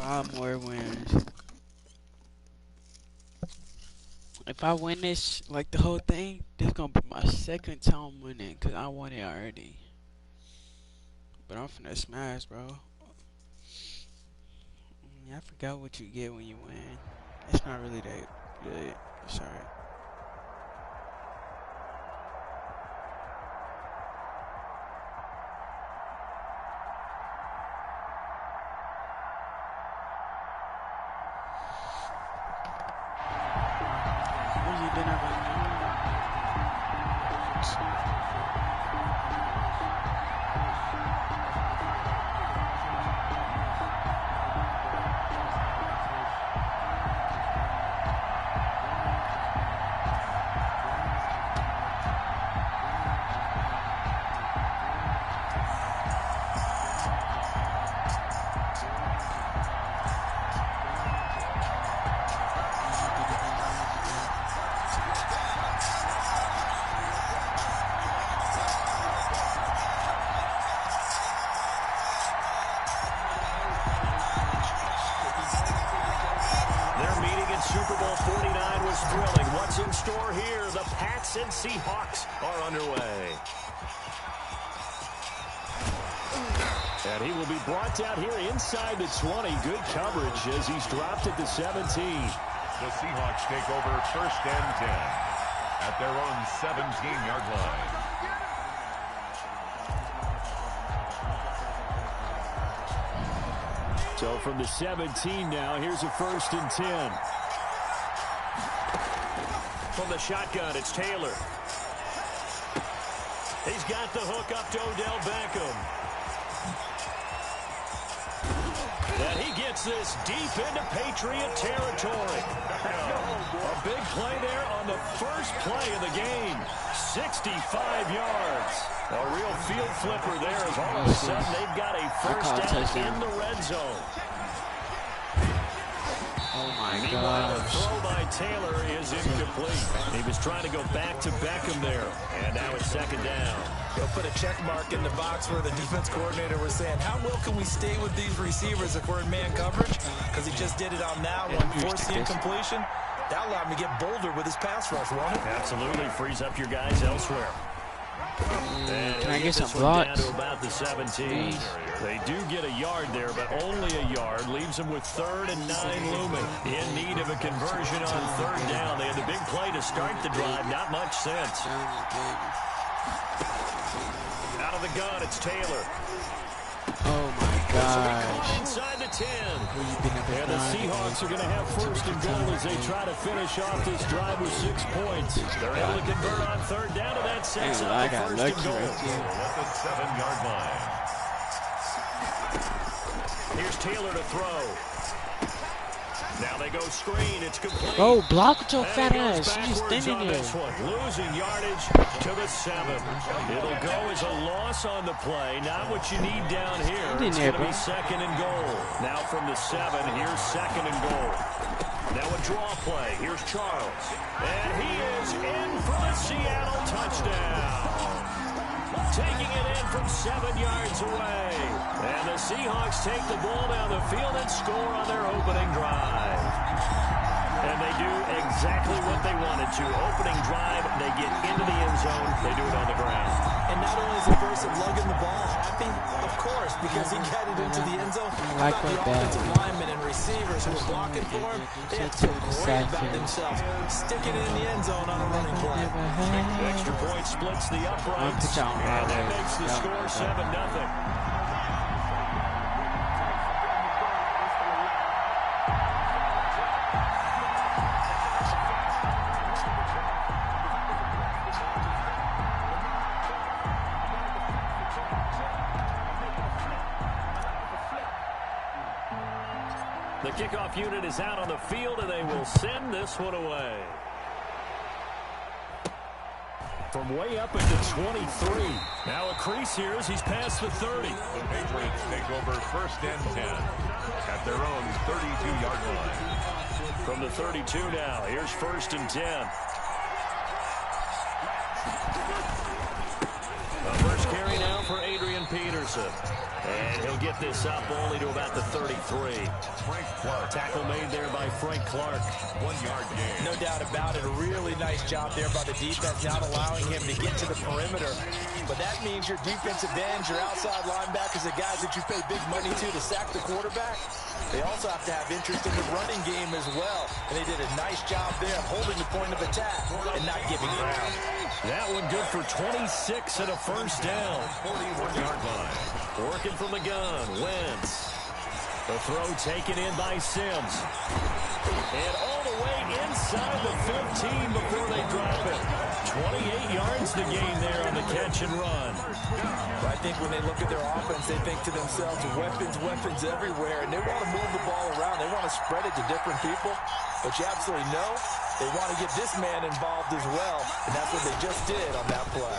5 more wins. If I win this, like the whole thing, this gonna be my second time winning, cause I won it already. But I'm finna smash, bro. I forgot what you get when you win. It's not really that good. Sorry. Super Bowl 49 was thrilling. What's in store here? The Pats and Seahawks are underway. And he will be brought down here inside the 20. Good coverage as he's dropped at the 17. The Seahawks take over 1st and 10 at their own 17-yard line. So from the 17 now, here's a 1st and 10. From the shotgun, it's Taylor. He's got the hook up to Odell Beckham. And he gets this deep into Patriot territory. A big play there on the first play of the game. 65 yards. A real field flipper there as all of a sudden they've got a first down in the red zone. Oh my Meanwhile, gosh. the throw by Taylor is incomplete. He was trying to go back to Beckham there. And now it's 2nd down. He'll put a check mark in the box where the defense coordinator was saying, how well can we stay with these receivers if we're in man coverage? Because he just did it on that one, forced the incompletion. That allowed him to get bolder with his pass rush, won't it? Absolutely. Frees up your guys elsewhere. And can I get some down blocks? to about the 17. They do get a yard there, but only a yard. Leaves them with 3rd and 9 looming. In need of a conversion on 3rd down. They had the big play to start the drive. Not much sense. Out of the gun, it's Taylor. Oh my gosh. Inside the 10. And the Seahawks are going to have 1st and goal as they try to finish off this drive with 6 points. They're able to convert on 3rd down, and that sets up the 1st and goal. At the 7-yard line. Here's Taylor to throw. Now they go screen. It's complete. Bro, block with your fat ass. You just standing there. Losing yardage to the 7. It'll go as a loss on the play. Not what you need down here. It's going to be 2nd and goal. Now from the 7, here's 2nd and goal. Now a draw play. Here's Charles. And he is in for the Seattle touchdown. Taking it in from 7 yards away. And the Seahawks take the ball down the field and score on their opening drive. And they do exactly what they wanted to. Opening drive, they get into the end zone. They do it on the ground. And not only is the person lugging the ball happy, of course, because he got it into the end zone. Like the offensive linemen and receivers who were blocking for him, they had to great about themselves, sticking it in the end zone on a running play. The extra point splits the uprights, and that makes the score 7-0. The kickoff unit is out on the field, and they will send this one away. From way up at the 23. Now a crease here as he's past the 30. The Patriots take over 1st and 10 at their own 32-yard line. From the 32 now, here's 1st and 10. The first carry now for Adrian Peterson. And he'll get this up only to about the 33. Tackle made there by Frank Clark. 1 yard gain. No doubt about it. A really nice job there by the defense, not allowing him to get to the perimeter. But that means your defensive ends, your outside linebackers, the guys that you pay big money to sack the quarterback, they also have to have interest in the running game as well. And they did a nice job there of holding the point of attack and not giving ground. That one good for 26 and a first down. 41-yard line. Working from the gun, Wentz. The throw taken in by Sims. And all the way inside the 15 before they drop it. 28 yards to gain there on the catch and run. I think when they look at their offense, they think to themselves, weapons everywhere, and they want to move the ball around. They want to spread it to different people. But you absolutely know they want to get this man involved as well, and that's what they just did on that play.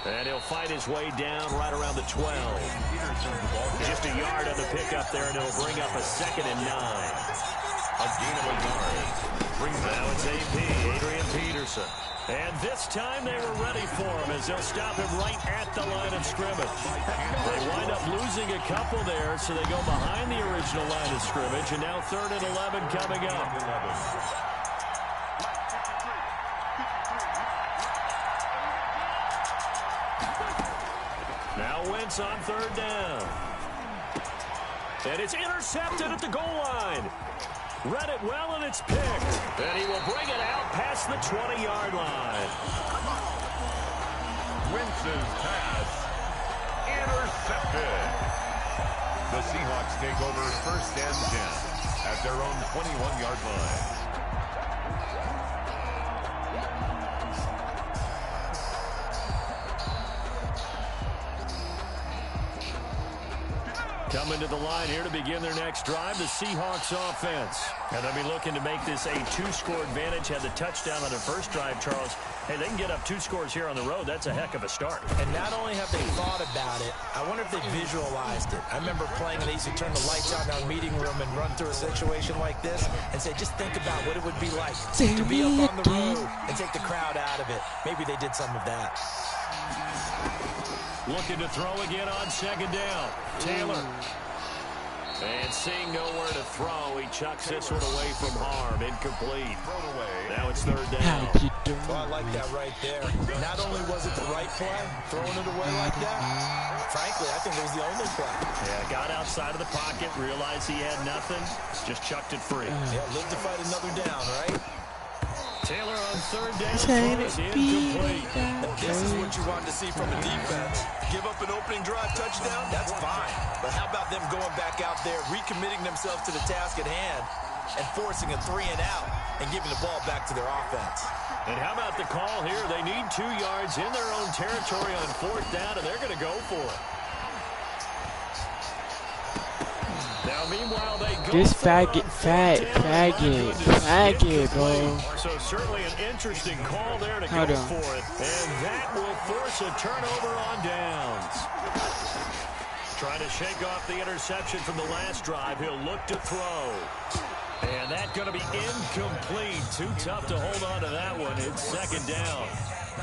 And he'll fight his way down right around the 12. Just a yard on the pickup there, and it'll bring up a 2nd and 9. A gain of a yard. Now it's AP, Adrian Peterson. And this time they were ready for him as they'll stop him right at the line of scrimmage. They wind up losing a couple there, so they go behind the original line of scrimmage, and now 3rd and 11 coming up. Now Wentz on 3rd down. And it's intercepted at the goal line. Read it well, and it's picked. And he will bring it out past the 20-yard line. Wentz's pass intercepted. The Seahawks take over 1st and 10 at their own 21-yard line. Coming to the line here to begin their next drive, the Seahawks offense. And they'll be looking to make this a 2-score advantage. Had the touchdown on their first drive, Charles. Hey, they can get up 2 scores here on the road. That's a heck of a start. And not only have they thought about it, I wonder if they visualized it. I remember playing, and they used to turn the lights on in our meeting room and run through a situation like this and say, just think about what it would be like to be up on the road and take the crowd out of it. Maybe they did some of that. Looking to throw again on 2nd down. Taylor. And seeing nowhere to throw, he chucks this one away from harm. Incomplete. Now it's 3rd down. Well, I like that right there. Not only was it the right play, throwing it away like that, frankly, I think it was the only play. Yeah, got outside of the pocket, realized he had nothing, just chucked it free. Yeah, live to fight another down, right? Taylor on 3rd down, throws incomplete. This is what you want to see from a defense. Give up an opening drive touchdown, that's fine. But how about them going back out there, recommitting themselves to the task at hand, and forcing a 3 and out, and giving the ball back to their offense. And how about the call here? They need 2 yards in their own territory on 4th down, and they're going to go for it. Now, meanwhile, they go this faggot, bro. So certainly an interesting call there to go for it. And that will force a turnover on downs. Trying to shake off the interception from the last drive. He'll look to throw. And that's going to be incomplete. Too tough to hold on to that one. It's 2nd down.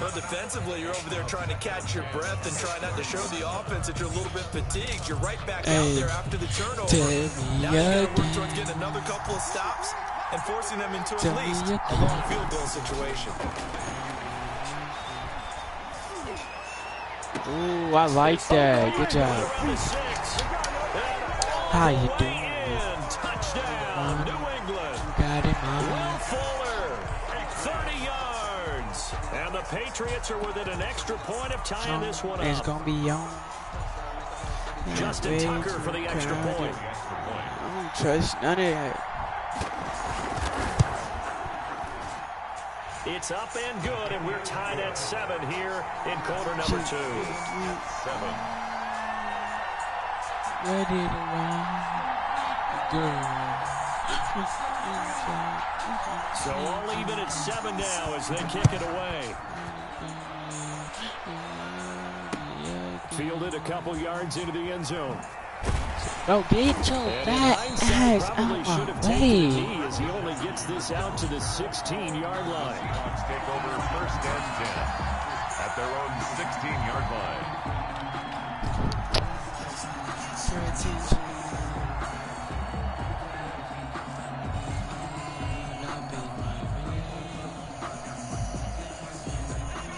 Well, defensively, you're over there trying to catch your breath and try not to show the offense that you're a little bit fatigued. You're right back out there after the turnover. Now you got to work towards getting another couple of stops and forcing them into at least a long field goal situation. Ooh, I like that. Good job. How you doing? Touchdown, New England. Got it, man. Fuller, 30 yards. And the Patriots are within an extra point of tying this one up. It's going to be on. Justin Tucker for the extra point. I don't trust none of that. It's up and good, and we're tied at 7 here in quarter number 2. 7. Ready to run. So all even at 7 now as they kick it away. Fielded a couple yards into the end zone. Bro, get your fat ass out my way. As he only gets this out to the 16-yard line. Seahawks take over 1st and 10 at their own 16-yard line.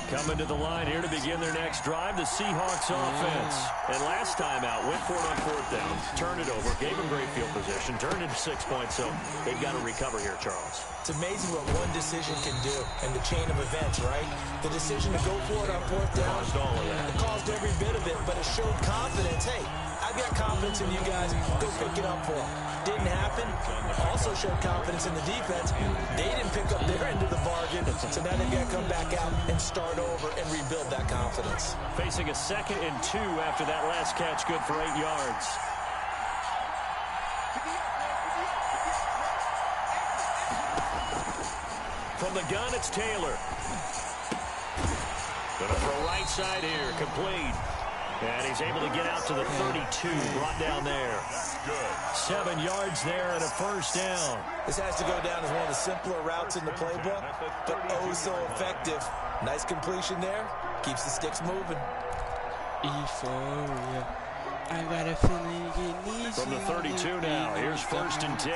Coming to the line here to begin their next drive, the Seahawks offense. And last time out, went for it on fourth down, turned it over, gave them great field position, turned into 6 points, so they've got to recover here, Charles. It's amazing what one decision can do and the chain of events, right? The decision to go for it on fourth down, caused all of that. It caused every bit of it, but it showed confidence. Hey, I've got confidence in you guys. Go pick it up for them. Didn't happen. Also showed confidence in the defense. They didn't pick up their end of the bargain, so now they've got to come back out and start over and rebuild that confidence. Facing a 2nd and 2 after that last catch, good for 8 yards. From the gun, it's Taylor. Gonna throw right side here, complete. And he's able to get out to the 32, brought down there. 7 yards there and a first down. This has to go down as one of the simpler routes in the playbook, but oh so effective. Nice completion there. Keeps the sticks moving. Euphoria. I got a feeling it needs from the 32 now. Here's 1st and 10.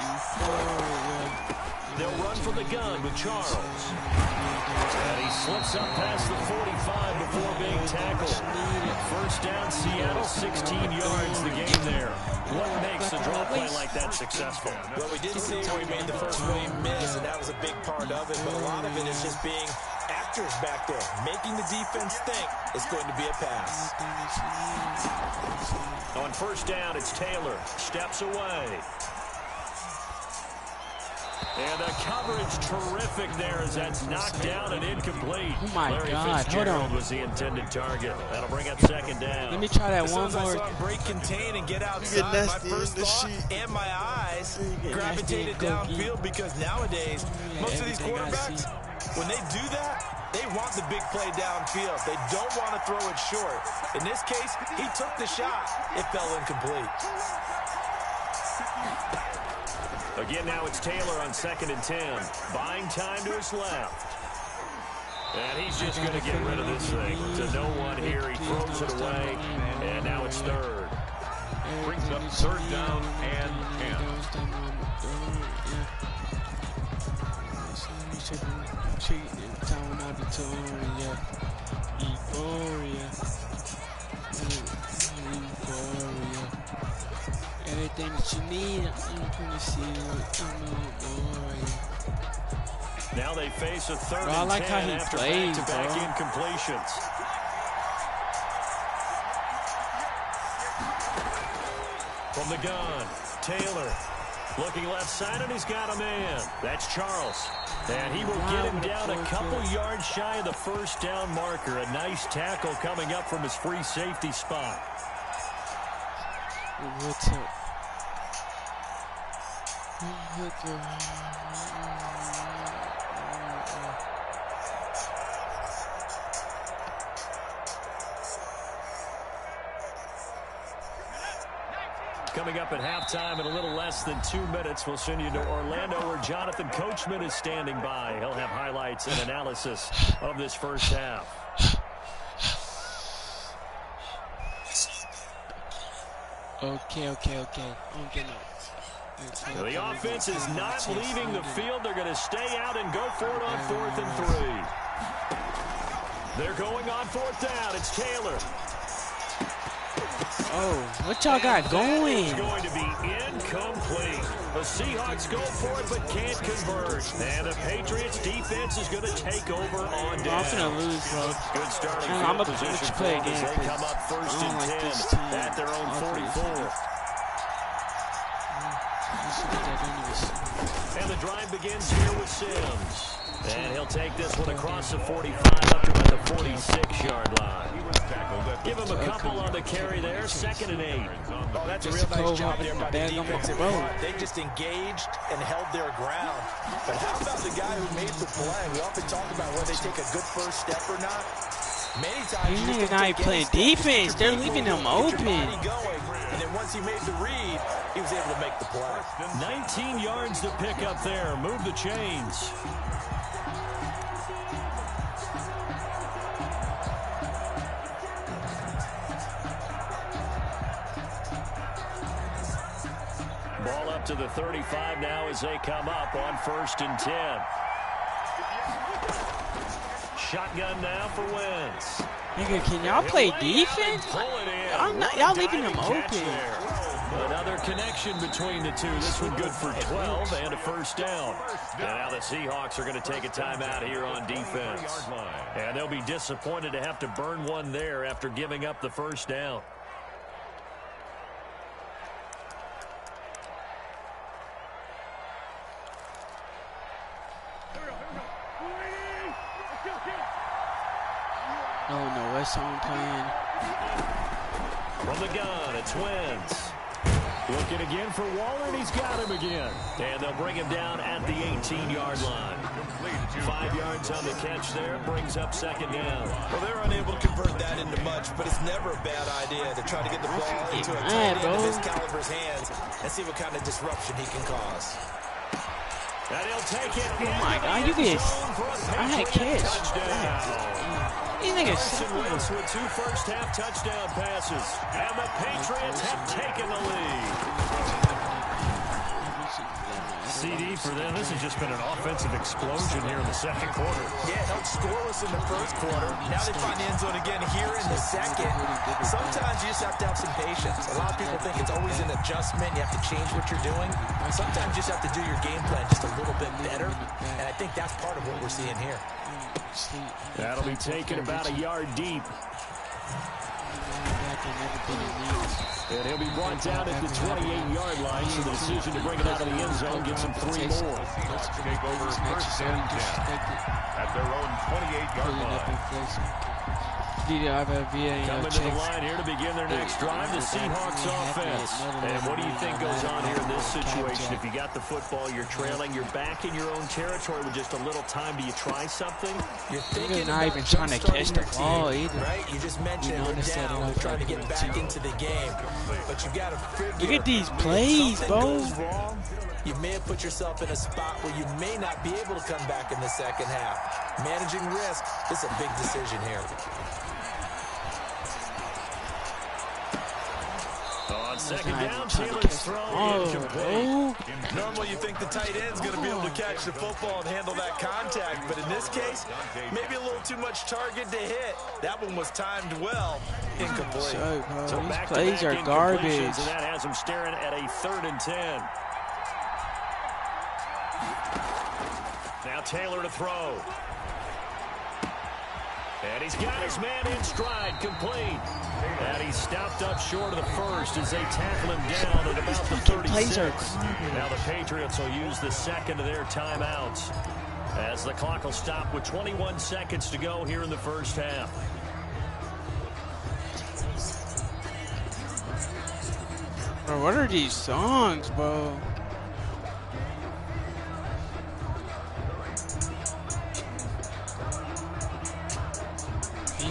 Euphoria. They'll run from the gun with Charles. And he slips up past the 45 before being tackled. First down, Seattle, 16 yards the game there. What makes a draw play like that successful? Well, we did see where he made the first wave miss, and that was a big part of it. But a lot of it is just being actors back there, making the defense think it's going to be a pass. On first down, it's Taylor. Steps away. And the coverage terrific there as that's knocked down and incomplete. Oh my God, hold on. Was the intended target. That'll bring up 2nd down. Let me try that one more. I saw him break contain and get outside. My first thought and my eyes gravitated downfield because nowadays, most of these quarterbacks, when they do that, they want the big play downfield. They don't want to throw it short. In this case, he took the shot. It fell incomplete. Again, now it's Taylor on 2nd and 10. Buying time to his left. And he's just going to get rid of this thing. To no one here. He throws it away. And now it's 3rd. Brings up 3rd down and 10. Everything that you need, I'm going to see Now they face a 3rd I like and 10 how he after plays, back-to-back incompletions. From the gun, Taylor looking left side, and he's got a man. That's Charles. And he will get him down a couple yards shy of the first down marker. A nice tackle coming up from his free safety spot. What's up? Coming up at halftime in a little less than 2 minutes, we'll send you to Orlando where Jonathan Coachman is standing by. He'll have highlights and analysis of this first half. Okay. The offense is not leaving the field. They're going to stay out and go for it on 4th and 3. They're going on 4th down. It's Taylor. Oh, what y'all got going? It's going to be incomplete. The Seahawks go for it but can't convert. And the Patriots defense is going to take over on down. I'm going to lose, bro. Good starting I'm field going to position play for them again. as they come up 1st and 10 at their own 44. And the drive begins here with Sims. And he'll take this one across the 45 up to about the 46-yard line. Give him a couple on the carry there. 2nd and 8. Oh, that's a real nice job there by the defensive front. They just engaged and held their ground. But how about the guy who made the play? We often talk about whether they take a good first step or not. Many times these niggas not even playing defense. They're leaving them open. And then once he made the read, he was able to make the play. 19 yards to pick up there. Move the chains. out to the 35 now as they come up on 1st and 10. Shotgun now for Wentz. Nigga, can y'all play defense? Y'all leaving them open. Another connection between the two. This one good for 12 and a 1st down. And now the Seahawks are going to take a timeout here on defense. And they'll be disappointed to have to burn one there after giving up the 1st down. Oh no, what song playing? From the gun, it's Wentz. Looking again for Waller, and he's got him again. And they'll bring him down at the 18-yard line. 5 yards on the catch there, brings up 2nd down. Well, they're unable to convert that into much, but it's never a bad idea to try to get the ball into a tight end of his caliber's hands and see what kind of disruption he can cause. And he'll take it. Oh my God, you guys! I had catch. These niggas. Wentz with 2 first-half touchdown passes, and the Patriots have taken the lead. CD for them. This has just been an offensive explosion here in the 2nd quarter. Yeah, no scoreless in the 1st quarter. Now they find the end zone again here in the 2nd. Sometimes you just have to have some patience. A lot of people think it's always an adjustment. You have to change what you're doing. Sometimes you just have to do your game plan just a little bit better. And I think that's part of what we're seeing here. That'll be taken about a yard deep. And he'll be brought down at the 28-yard line, so the decision to bring it out of the end zone gets him 3 more. Take over 1st and 10 at their own 28-yard line. Coming to the line here to begin their next drive, the Seahawks offense. And what do you think goes on here in this situation? If you got the football, you're trailing, you're back in your own territory with just a little time. Do you try something? You're thinking not even trying to catch the ball either. Right? You just mentioned we're down. We're trying to get back into the game. But you got to figure. Look at these plays, bro. Goes wrong, you may have put yourself in a spot where you may not be able to come back in the 2nd half. Managing risk is a big decision here. On 2nd down, Taylor's throw incomplete. Normally you think the tight end's going to be able to catch the football and handle that contact, but in this case, maybe a little too much target to hit. That one was timed well. Incomplete. So these plays are garbage. And that has him staring at a 3rd and 10. Now Taylor to throw. And he's got his man in stride, complete. And he's stopped up short of the 1st as they tackle him down at about the 36. Now the Patriots will use the 2nd of their timeouts as the clock will stop with 21 seconds to go here in the 1st half. Bro, what are these songs, bro?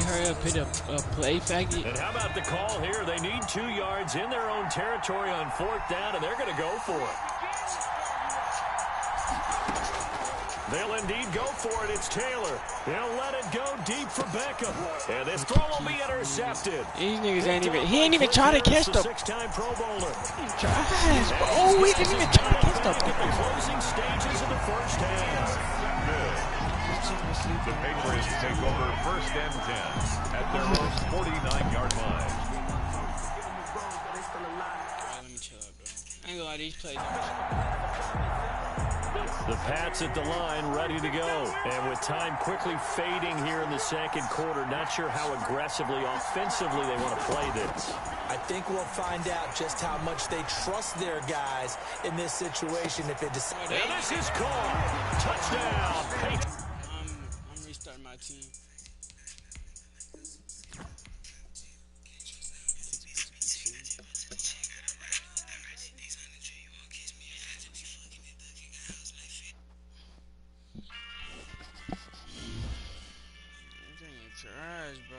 Hurry up, hit a play faggot. And how about the call here? They need 2 yards in their own territory on 4th down, and they're going to go for it. They'll indeed go for it. It's Taylor. They'll let it go deep for Beckham. And this throw will be intercepted. These niggas he ain't even trying to catch the 6-time Pro Bowler. Oh, he didn't even try to catch the closing stages of the 1st half. The Patriots take over 1st and 10 at their own 49-yard line. Let me chill out, bro. I ain't gonna lie, these plays The Pats at the line, ready to go. And with time quickly fading here in the 2nd quarter, not sure how aggressively, offensively they want to play this. I think we'll find out just how much they trust their guys in this situation if they decide. And this is called touchdown. I'm restarting my team. Trash, bro.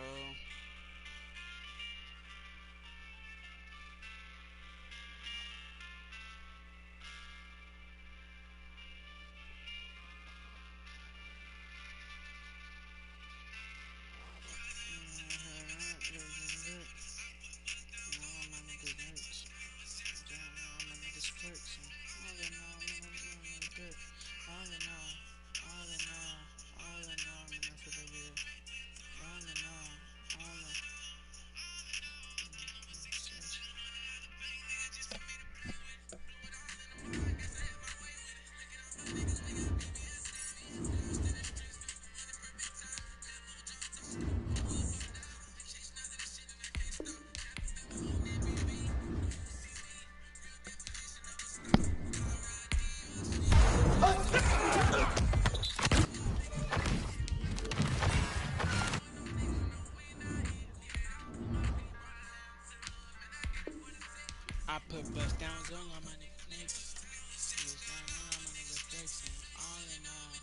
put bust downs on my niggas. Bust downs on my niggas flexing. All in all,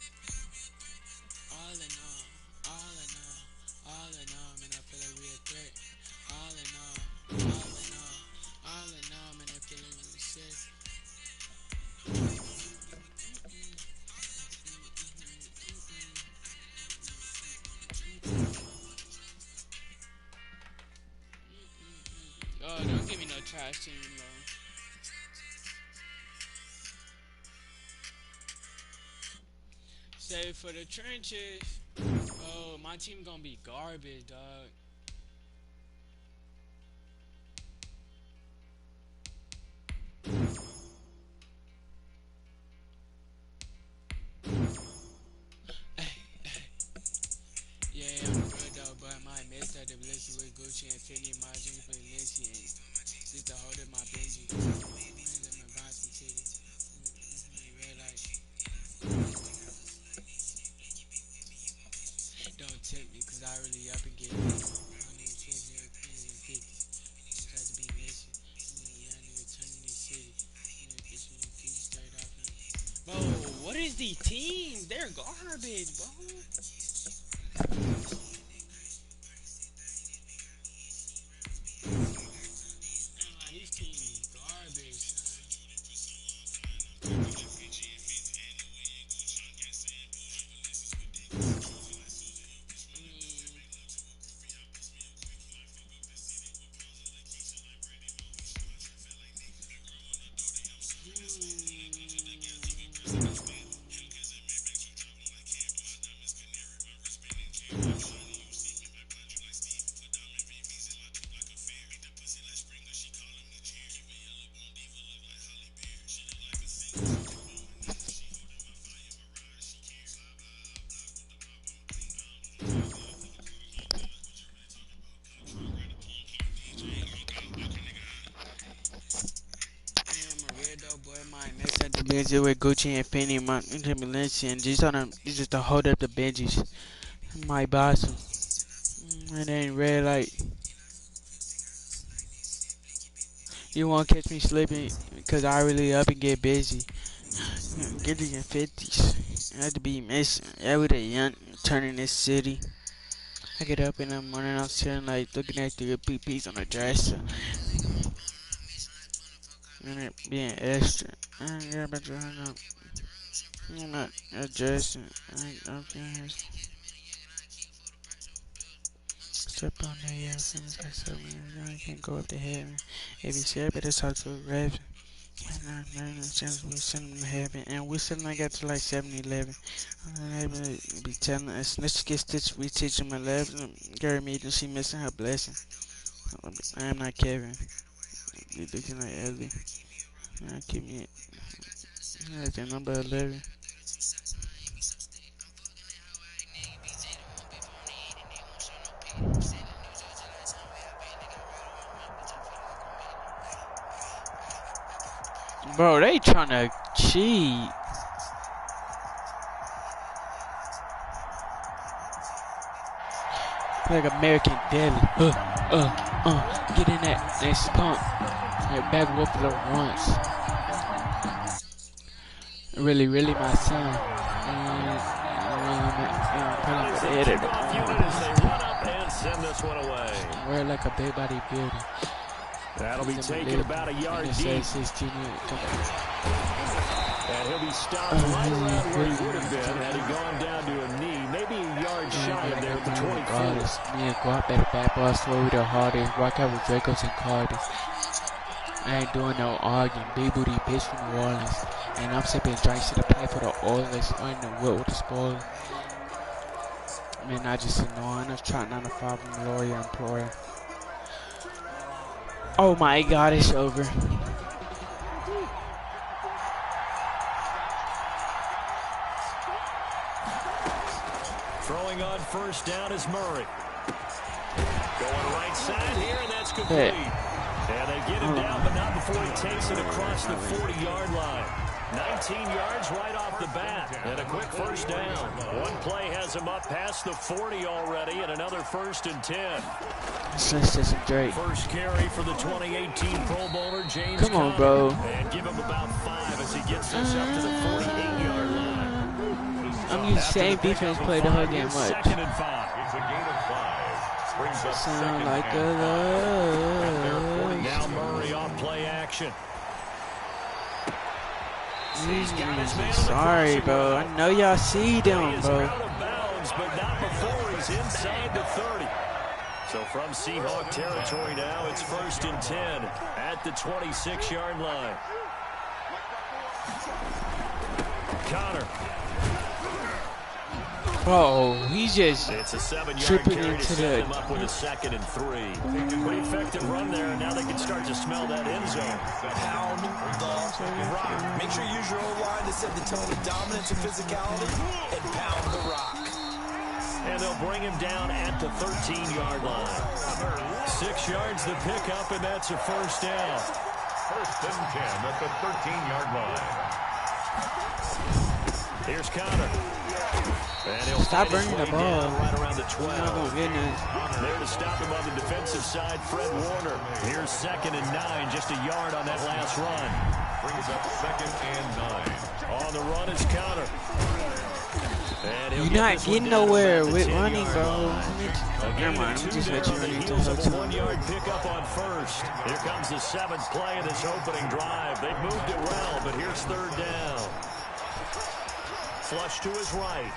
all in all, all in all, man, I feel like we a threat. All in all, all in all, man, I feel like we safe. Oh, don't give me no trash team, bro. Save for the trenches. Oh, my team gonna be garbage, dog. Yeah, I'm good though, but I might miss that the blessing with Gucci and Fendi, my jeans with Lindsay and just to hold up my Benji. Let me buy some titties. Red light. Don't tempt me, cause I really up and get it. I don't even care if you're 50s. Try to be missing. Young nigga turning this city. Bitch, you keep straight off me. Bro, what is these teams? They're garbage, bro. These teams garbage, I'm a weirdo boy, my mess at the Benji with Gucci and Fendi, my Timberlands, and just on them, just to hold up the Benjis. My boss, it ain't red light. You won't catch me slipping, cause I really up and get busy. Get it in 50s. I had to be missing every day, young, turning this city. I get up in the morning, I'm sitting like looking at the PPs on the dresser. And it being extra. I ain't got about to hang up. I'm not adjusting. I'm feeling step on there, yeah, feelings like something. I can't go up to heaven. If you say, I better talk to a reverend. And I'm chance we send them to heaven. And we still not got to like 7-Eleven. I'm able to be telling us, let's get stitched, we teach them 11. Gary Meaden, she missing her blessing. I am not Kevin. You looking like Ellie. Keep me at the number 11. Bro, they tryna cheat. Like American Deli. Get in that next pump. Like back Buffalo once. Really, really my son. Send this one away. We're like a big body building. That'll be taken about a yard deep. And he'll be stopped right around where he would have been had he gone down to a knee. Maybe a yard shy of there at the 24. Me and Guap better bad boss slow with the hardest. Rock out with Dracos and Cardis. I ain't doing no arguing. Big booty bitch from New Orleans. And I'm sipping drinks to the play for the Oilers. I ain't know what with the spoiler. Man, I just annoying. I'm trying 9 to 5 from lawyer employer. Oh my god, it's over. Throwing on first down is Murray. Going right side here, and that's complete. And they get him down, but not before he takes it across the 40-yard line. 19 yards right off the bat, and a quick first down. One play has him up past the 40 already, and another 1st and 10. This great. First carry for the 2018 Pro Bowler, James Come on, Conner. bro. And give him about 5 as he gets this up to the 48-yard line. I'm using the same defense play the whole game. What? 2nd and 5. It's a gain of 5. Brings up Sound 2nd like and a 5. love. Now Murray off play action. Sorry, bro. I know y'all see them, bro. Out of bounds, but not before he's inside the 30. So from Seahawk territory now, it's 1st and 10 at the 26-yard line. Conner. Oh, he just It's a 7-yard tripping carry to into set the. them up with a 2nd and 3. Pretty effective run there, and now they can start to smell that end zone. Pound the rock. Make sure you use your O-line to set the tone of dominance and physicality, and pound the rock. And they'll bring him down at the 13-yard line. 6 yards the pickup, and that's a first down. 1st and 10 at the 13-yard line. Here's Conner. And he'll Stop find his burning the way ball. down right around the 12. You're not gonna get none. There to stop him on the defensive side, Fred Warner. Here's 2nd and 9, just a yard on that last run. Brings up 2nd and 9. On the run is Conner. And he'll You're get not this one getting down nowhere about the with 10-yard running, bro. line. Never mind. I'm just let you run into Heels the of a hotel. 1-yard pickup on 1st. Here comes the 7th play of this opening drive. They've moved it well, but here's 3rd down. Flush to his right.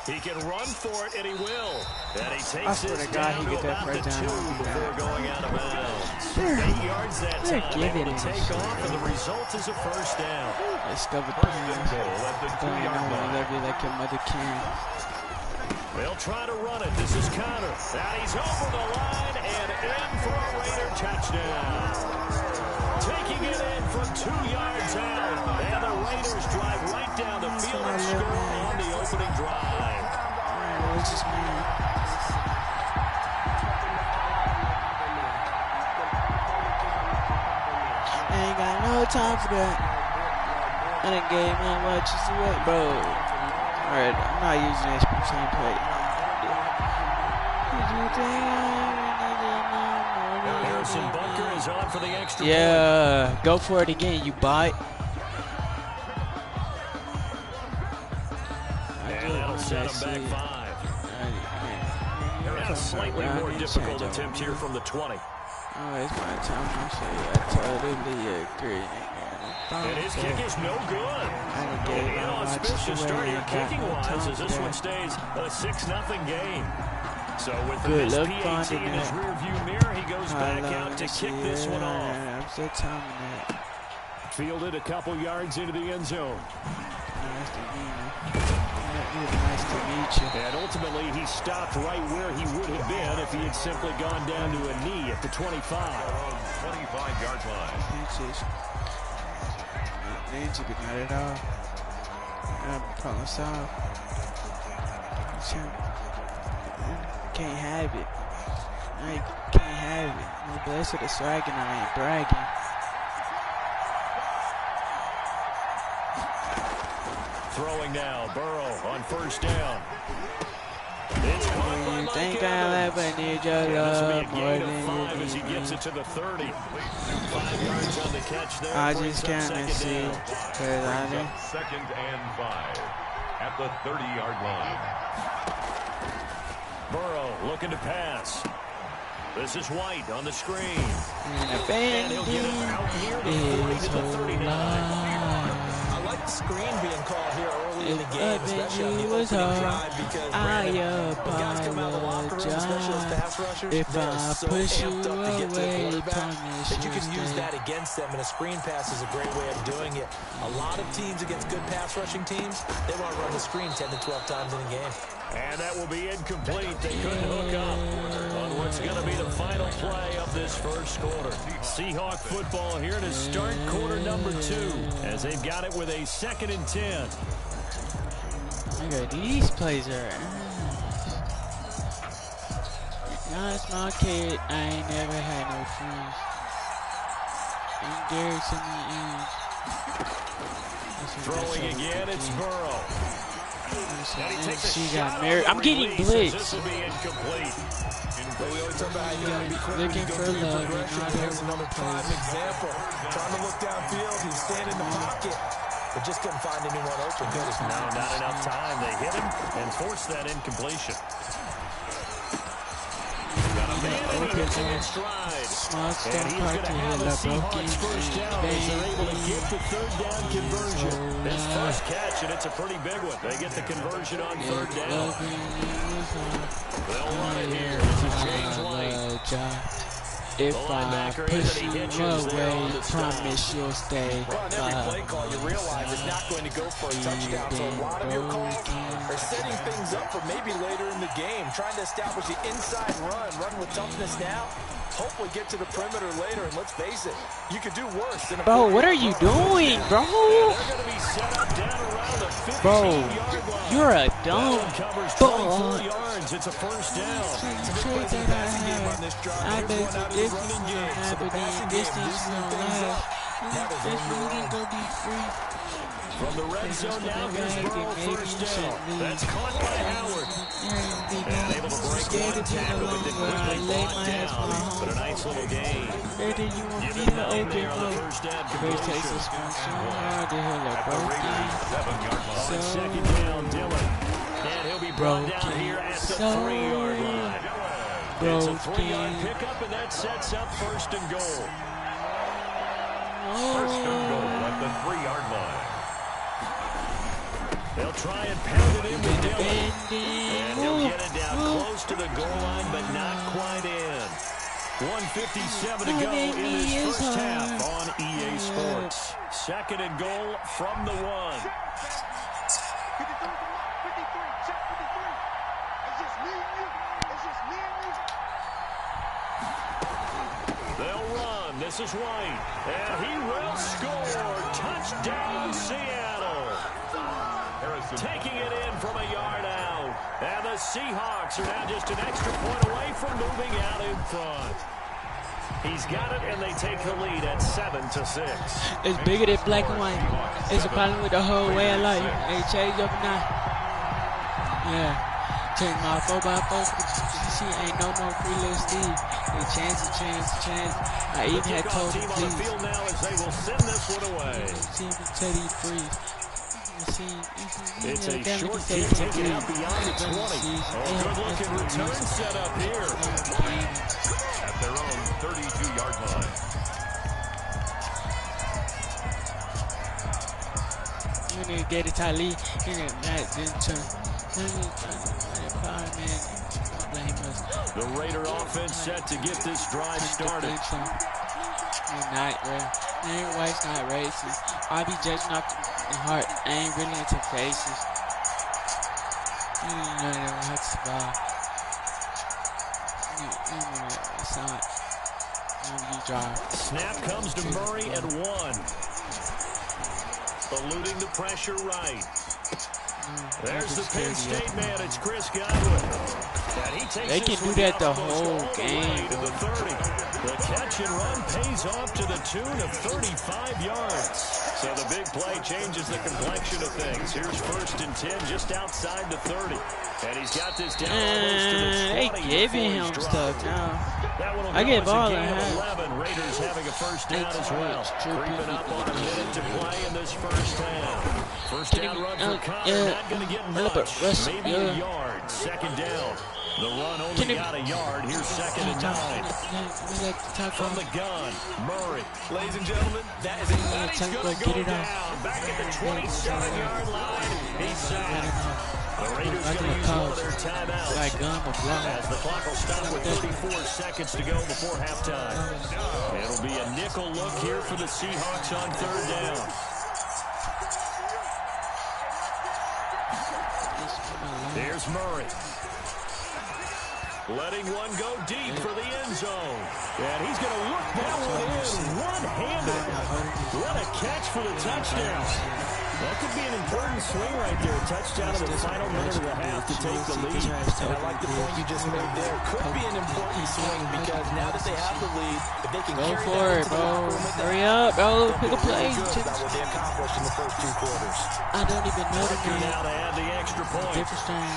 He can run for it, and he will. And he takes swear this to God, down he to get that about the first 2 down. before going out of bounds. 8 yards that they're time, giving able to it take shit. off, and the result is a first down. Let's go with the 1st and goal at the Don't you 2-yard know line. love you like your mother can. They'll try to run it. This is Conner. And he's over the line and in for a Raider touchdown. Taking it in from 2 yards out. And the Raiders drive right down the field and score on the opening drive. It's just me. Ain't got no time for that. I done gave my watches away, bro. Alright, I'm not using that same plate. Harrison Bunker is on for the extra point. Yeah, go for it again, you bite. And that'll set him back 5. And a slightly more difficult attempt here from the 20. Oh, it's my time. I totally agree. And his kick is no good. An inauspicious start here kicking-wise as this one stays a 6-0 game. So with the missed PAT in his rearview mirror, he goes back out to kick this one off. I'm still timing that. Fielded a couple yards into the end zone. Nice to meet you. Nice to meet you. And ultimately, he stopped right where he would have been if he had simply gone down to a knee at the 25. 25-yard line. Nancy, but not at all. Problem solved. Can't have it. I can't have it. No blessed of the swagging, I ain't bragging. Throwing now, Burrow on first down. It's caught by Mike Think I Evans. ever need your love more Gain than of 5 you as he need gets me. it to the 30. 5 yards on the catch there. I brings just up can't second see. down. Cause I Brings up 2nd and 5 at the 30-yard line. Burrow looking to pass. This is White on the screen. and And he'll get it out near the 40 is to the 39. I like the screen being called here early in the game, especially on the opening drive, because Brandon, when guys come out of the locker room, especially those pass rushers, if they're I so push you amped up to get to the away, quarterback promise that you you'll can use stay. that against them, and a screen pass is a great way of doing it. A lot of teams against good pass rushing teams, they want to run the screen 10 to 12 times in a game. And that will be incomplete. They couldn't hook up on what's going to be the final play of this first quarter. Seahawk football here to start quarter number 2 as they've got it with a 2nd and 10. Nigga, these plays are. Now it's my kid. I ain't never had no friends. Ain't there to me. Throwing again, it's Burrow. She got married. I'm getting blitzed. This will be incomplete. Looking for love, Here's another prime example. Trying to look downfield, he's standing in the pocket, but just couldn't find anyone open. No, not enough time. They hit him and forced that incompletion. Got a man and he hits him in stride. And he's going to have a Seahawks first down as they're able to get the third down conversion. His first catch, and it's a pretty big one. They get the conversion on third down. They'll run it here. It's a change lane. If I push you away, promise you'll stay. Well, on every play call, you realize it's not going to go for a touchdown. So a lot of your calls are setting things up for maybe later in the game, trying to establish the inside run with toughness now. Hopefully get to the perimeter later, and let's face it, you could do worse than a bro, what are you doing, bro? Bro, you're a dumb ball. It's a first down. I bet the distance will happen, the distance will last. This will go be free. From the red zone now, here's Burrow first down. That's caught by Howard. And able to break one tackle, but then quickly brought down. But a nice little gain. Give him 9 there on the first down conversion. At the Raiders' 7-yard line. On second down, Dillon. And he'll be brought down here at the 3-yard line. It's a 3-yard pickup, and that sets up first and goal. First and goal at the 3-yard line. They'll try and pound it in with Dillon. And he'll get it down close to the goal line, but not quite in. 1:57 to go in this first half on EA Sports. Second and goal from the 1. They'll run. This is White. And he will score. Touchdown, Seattle. Taking it in from a yard out. And the Seahawks are now just an extra point away from moving out in front. He's got it, and they take the lead at 7-6. It's bigger than black and white. It's a problem with the whole way of life. They change up now. Yeah. Take my 4x4. She ain't no more free little Steve. They chance. I even had told him, please. On the field now as they will send this one away. Teddy free. It's a short kick taken out beyond the 20. Good-looking return set up here. At their own 32-yard line. You need to get it, Tali. You need The Raider offense set to get this drive started. White's not racist. I be judging off the heart. I ain't really into faces. You know that will have to survive. It's not. You drive. Snap comes to Murray at 1. Eluding the pressure right. There's the Penn State man. It's Chris Godwin. They can do that the whole game. To the 30. The catch and run pays off to the tune of 35 yards. So the big play changes the complexion of things. Here's first and 10 just outside the 30. And he's got this down almost to the 20. They giving him stuff now. I get ball at 11. Raiders having a first down as well. Creeping up on a minute to play in this first half. First down run for Connor. Not going to get much. Maybe a yard. Second down. The run only got a yard. Here's second and 9. From the gun, Murray. Ladies and gentlemen, that is a he's going to go down. Back at the 27-yard line. He's sacked. The Raiders going to use one of their timeouts. As the clock will stop with 34 seconds to go before halftime. It'll be a nickel look here for the Seahawks on third down. Here's Murray. Letting one go deep for the end zone. And he's going to look that one in one-handed. What a catch for the touchdown. That could be an important swing right there. Touchdown in the final minute of the half to take the lead. And I like the point you just made there. Could be an important swing because now that they have the lead, if they can go carry for that it, into bro. the Hurry up, bro. Pick a play. about what they accomplished in the first 2 quarters. I don't even know the Here name. now to add the extra point. Different thing.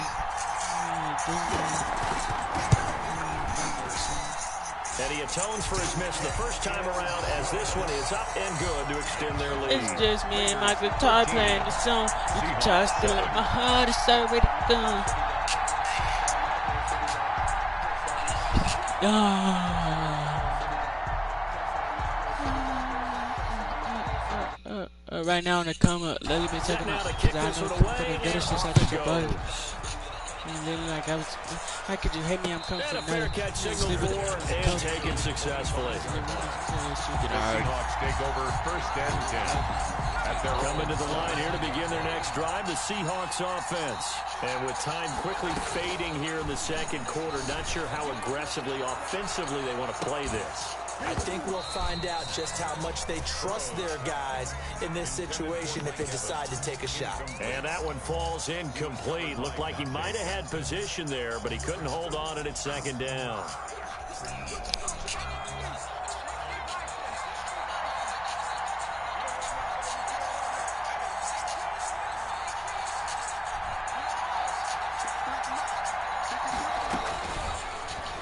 And he atones for his miss the first time around as this one is up and good to extend their lead. It's just me and my guitar playing the song. The guitar still in my heart, it's already gone. Right now in the come up, let me take it out because I know for the better since I took your brother. And then like I could just hit me, I'm coming And a for fair nothing. catch signal for and taken successfully. Seahawks take over first and 10. At their Coming to the line here to begin their next drive, the Seahawks offense. And with time quickly fading here in the second quarter, not sure how aggressively, offensively they want to play this. I think we'll find out just how much they trust their guys in this situation if they decide to take a shot. And that one falls incomplete. Looked like he might have had position there, but he couldn't hold on at second down.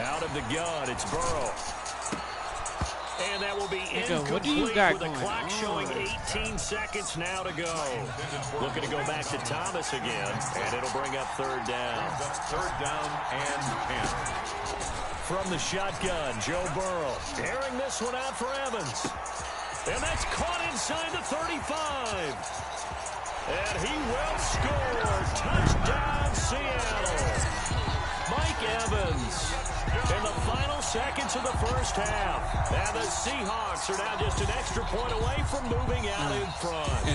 Out of the gun, it's Burrow. And that will be incomplete what do you got with the going clock on? showing 18 seconds now to go. Looking to go back to Thomas again, and it'll bring up third down. third down and 10. From the shotgun, Joe Burrow. Airing this one out for Evans. And that's caught inside the 35. And he will score. Touchdown, Seattle. Mike Evans. In the final seconds of the first half. And the Seahawks are now just an extra point away from moving out in front.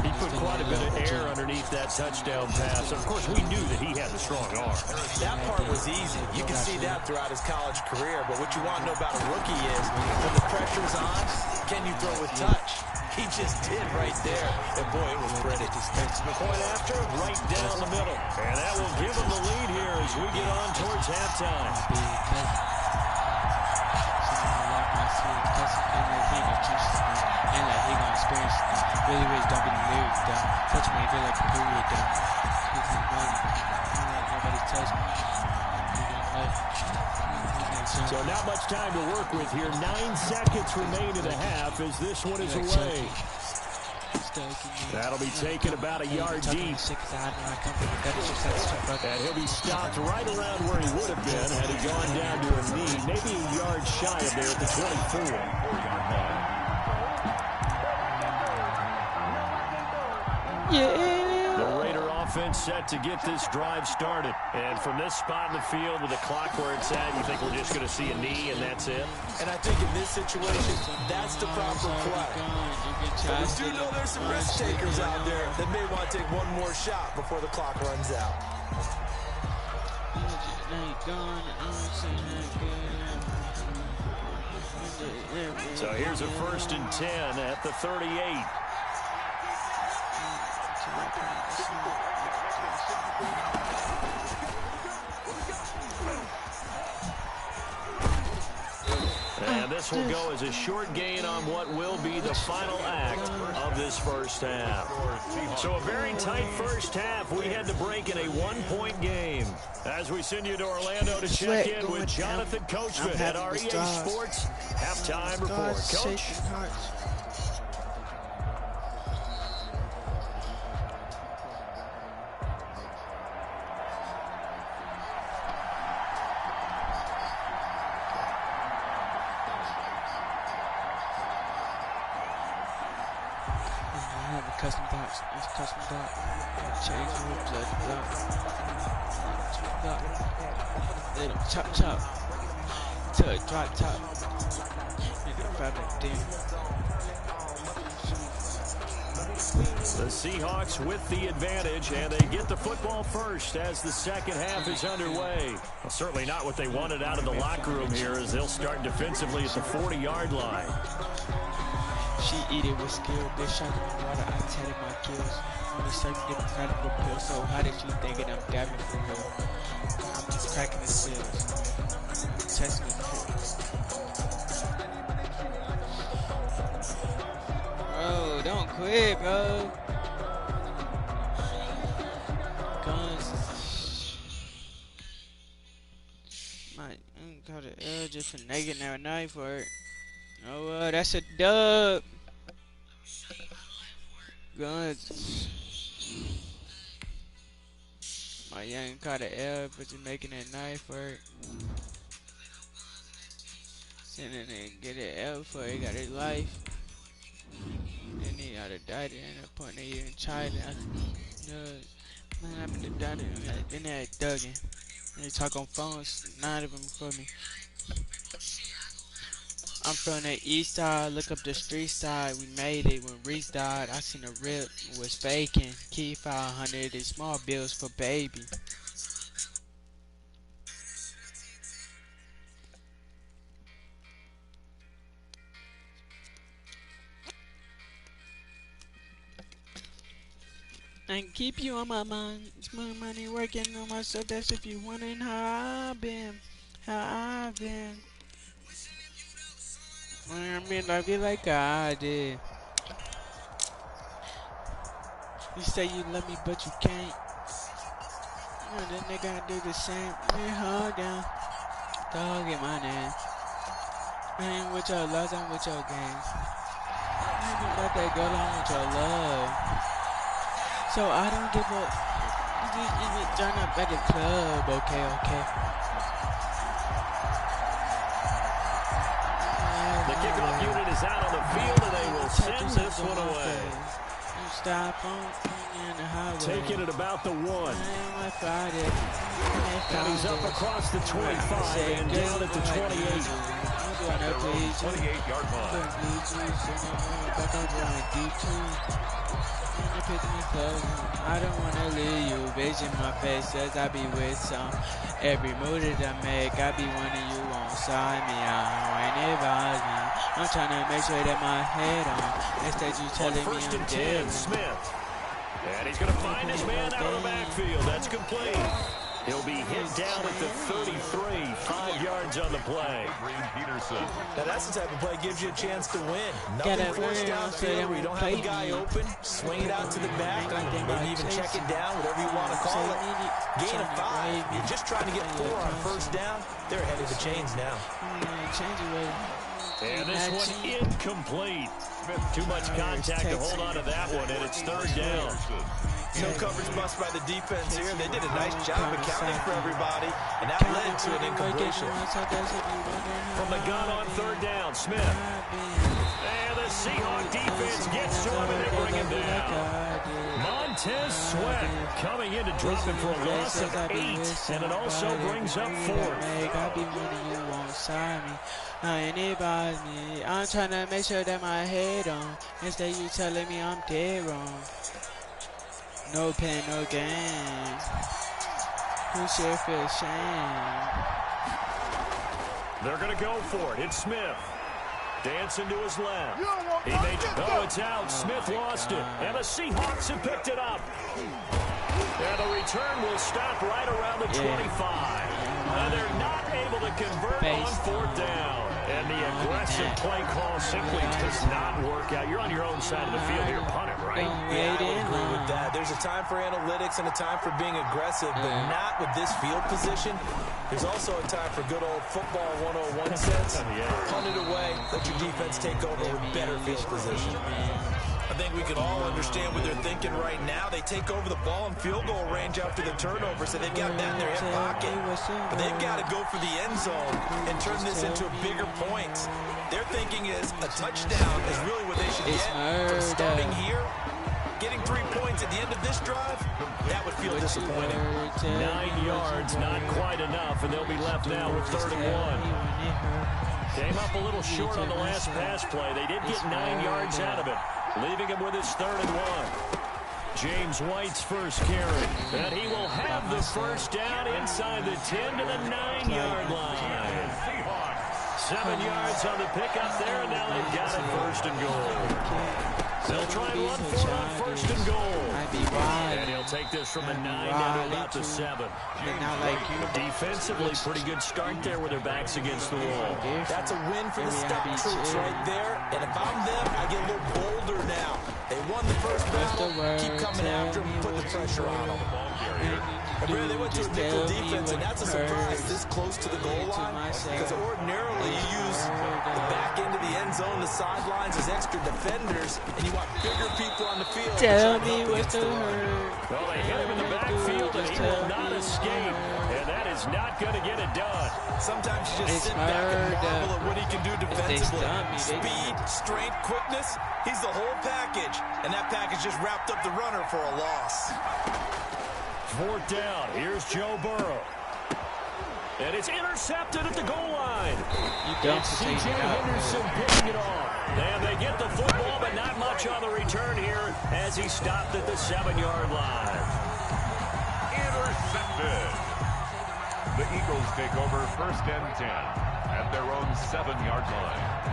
He put quite a bit of air underneath that touchdown pass. Of course, we knew that he had the strong arm. That part was easy. You can see that throughout his college career. But what you want to know about a rookie is when the pressure's on, can you throw with touch? He just did right there. And boy, it was pretty. The point after, right down the middle. And that will give him the lead here as we get on towards halftime. And like he gonna experience really don't be lyrics down. Touch me, feel like a period down. Nobody touch me. So not much time to work with here. 9 seconds remain in the half as this one is away. That'll be taken about a yard deep. And he'll be stopped right around where he would have been had he gone down to a knee. Maybe a yard shy of there at the 24. The Raider offense set to get this drive started. And from this spot in the field with the clock where it's at, you think we're just going to see a knee and that's it? And I think in this situation, that's the proper play. But we do know there's some risk takers out there that may want to take one more shot before the clock runs out. So here's a 1st and 10 at the 38. And this will go as a short gain on what will be the final act of this first half. So a very tight first half. We had to break in a 1-point game. As we send you to Orlando to check in with Jonathan Coachman at our EA Sports Halftime Report. Coach? Custom dots. It's custom dot. Change the blood dot. Little chop chop. Touch drop top. The Seahawks with the advantage, and they get the football first as the second half is underway. Well, certainly not what they wanted out of the locker room here as they'll start defensively at the 40-yard line. She eat it with skill. Bitch, shot in the water. I tatted my kills. Only 7 different credible pills. So how did you think it? I'm dabbing for real. I'm just cracking the seals. Test me. Bro, don't quit, bro. Guns. I'm call it L just for negative now knife for it. Oh, that's a dub. Guns. My young caught an L, but just making a knife work. Sending it, get an L for it, got his life. Then he oughta died in a point they even tried it. Man, I've been done it. Then they dugging. They talk on phones, 9 of them for me. I'm from the east side, look up the street side. We made it when Reese died. I seen a rip, was faking. Key 500, it's small bills for baby. I can keep you on my mind. It's my money working on myself. That's if you wondering how I've been. How I've been. I mean, love you like I did. You say you love me, but you can't. You know, that nigga do the same. Me hug down. Dog in my name. I ain't with your love, I'm with your games. I ain't about that girl, I'm with your love. So I don't give up. You just join up at the club. Okay, okay. The kickoff unit is out on the field, and they will send this one away. Stop on in the highway. Taking it about the 1. And he's up across the 25 and down at the 28. 28-yard line. I don't wanna leave you, vision my face says I be with some. Every move that I make, I be wanting you on side me out. Ain't advise me. I'm trying to make sure that my head on. Instead you telling me I'm dead. Smith. And he's going to find his man out of the backfield. That's complete. He'll be hit down at the 33, 5 yards on the play. Now that's the type of play gives you a chance to win. Nothing forced downfield where you don't have a guy open. Swing it out to the back, maybe even check it down, whatever you want to call it. Gain of 5. You're just trying to get 4 on first down. They're ahead of the chains now. And this one incomplete. Too much contact to hold on to that one, and it's 3rd down. No coverage bust by the defense here. They did a nice job accounting for everybody, and that led to an incompletion. From the gun on 3rd down, Smith. And the Seahawk defense gets to him, and they bring him down. Montez Sweat coming in to drop him for a loss of 8, and it also brings up 4th. Anybody, I'm trying to make sure that my head on. Instead you telling me I'm dead wrong. No pain, no gain. Who should feel shame? They're going to go for it. It's Smith. Dancing to his left. He made it. Oh, it's out. Smith lost it. And the Seahawks have picked it up. And the return will stop right around the 25. And they're not able to convert on 4th down. And the aggressive play call simply does not work out. You're on your own side of the field here. Punt it, right? Yeah, I would agree with that. There's a time for analytics and a time for being aggressive, but not with this field position. There's also a time for good old football 101 sense. Punt it away. Let your defense take over with better field position. I think we can all understand what they're thinking right now. They take over the ball in field goal range after the turnover, so they've got that in their hip pocket. But they've got to go for the end zone and turn this into a bigger point. Their thinking is a touchdown is really what they should get. From starting here, getting 3 points at the end of this drive, that would feel disappointing. 9 yards, not quite enough, and they'll be left now with 3rd and 1. Came up a little short on the last pass play. They did get 9 yards out of it, leaving him with his 3rd and 1. James White's first carry, and he will have the first down inside the 10 to the 9-yard line. 7 yards on the pickup there, and now they've got it first and goal. They'll try and run for it on first and goal. And he'll take this from the 9 down to about the 7. Defensively, pretty good start there with their backs against the wall. That's a win for the stout troops right there. And if I'm them, I get a little bolder now. They won the first battle. Keep coming after them, put the pressure on them. And really, they went to a nickel defense, and that's a surprise this close to the goal line. Because ordinarily, you use the back end of the end zone, the sidelines as extra defenders, and you want bigger people on the field. Tell me what's the hurt. Well, they hit him in the backfield, and he will not escape. And that is not going to get it done. Sometimes you just sit back and marvel at what he can do defensively. Speed, strength, quickness, he's the whole package. And that package just wrapped up the runner for a loss. 4th down. Here's Joe Burrow. And it's intercepted at the goal line. It's C.J. Henderson picking it off. And they get the football, but not much on the return here as he stopped at the 7-yard line. Intercepted. The Eagles take over 1st and 10 at their own 7-yard line.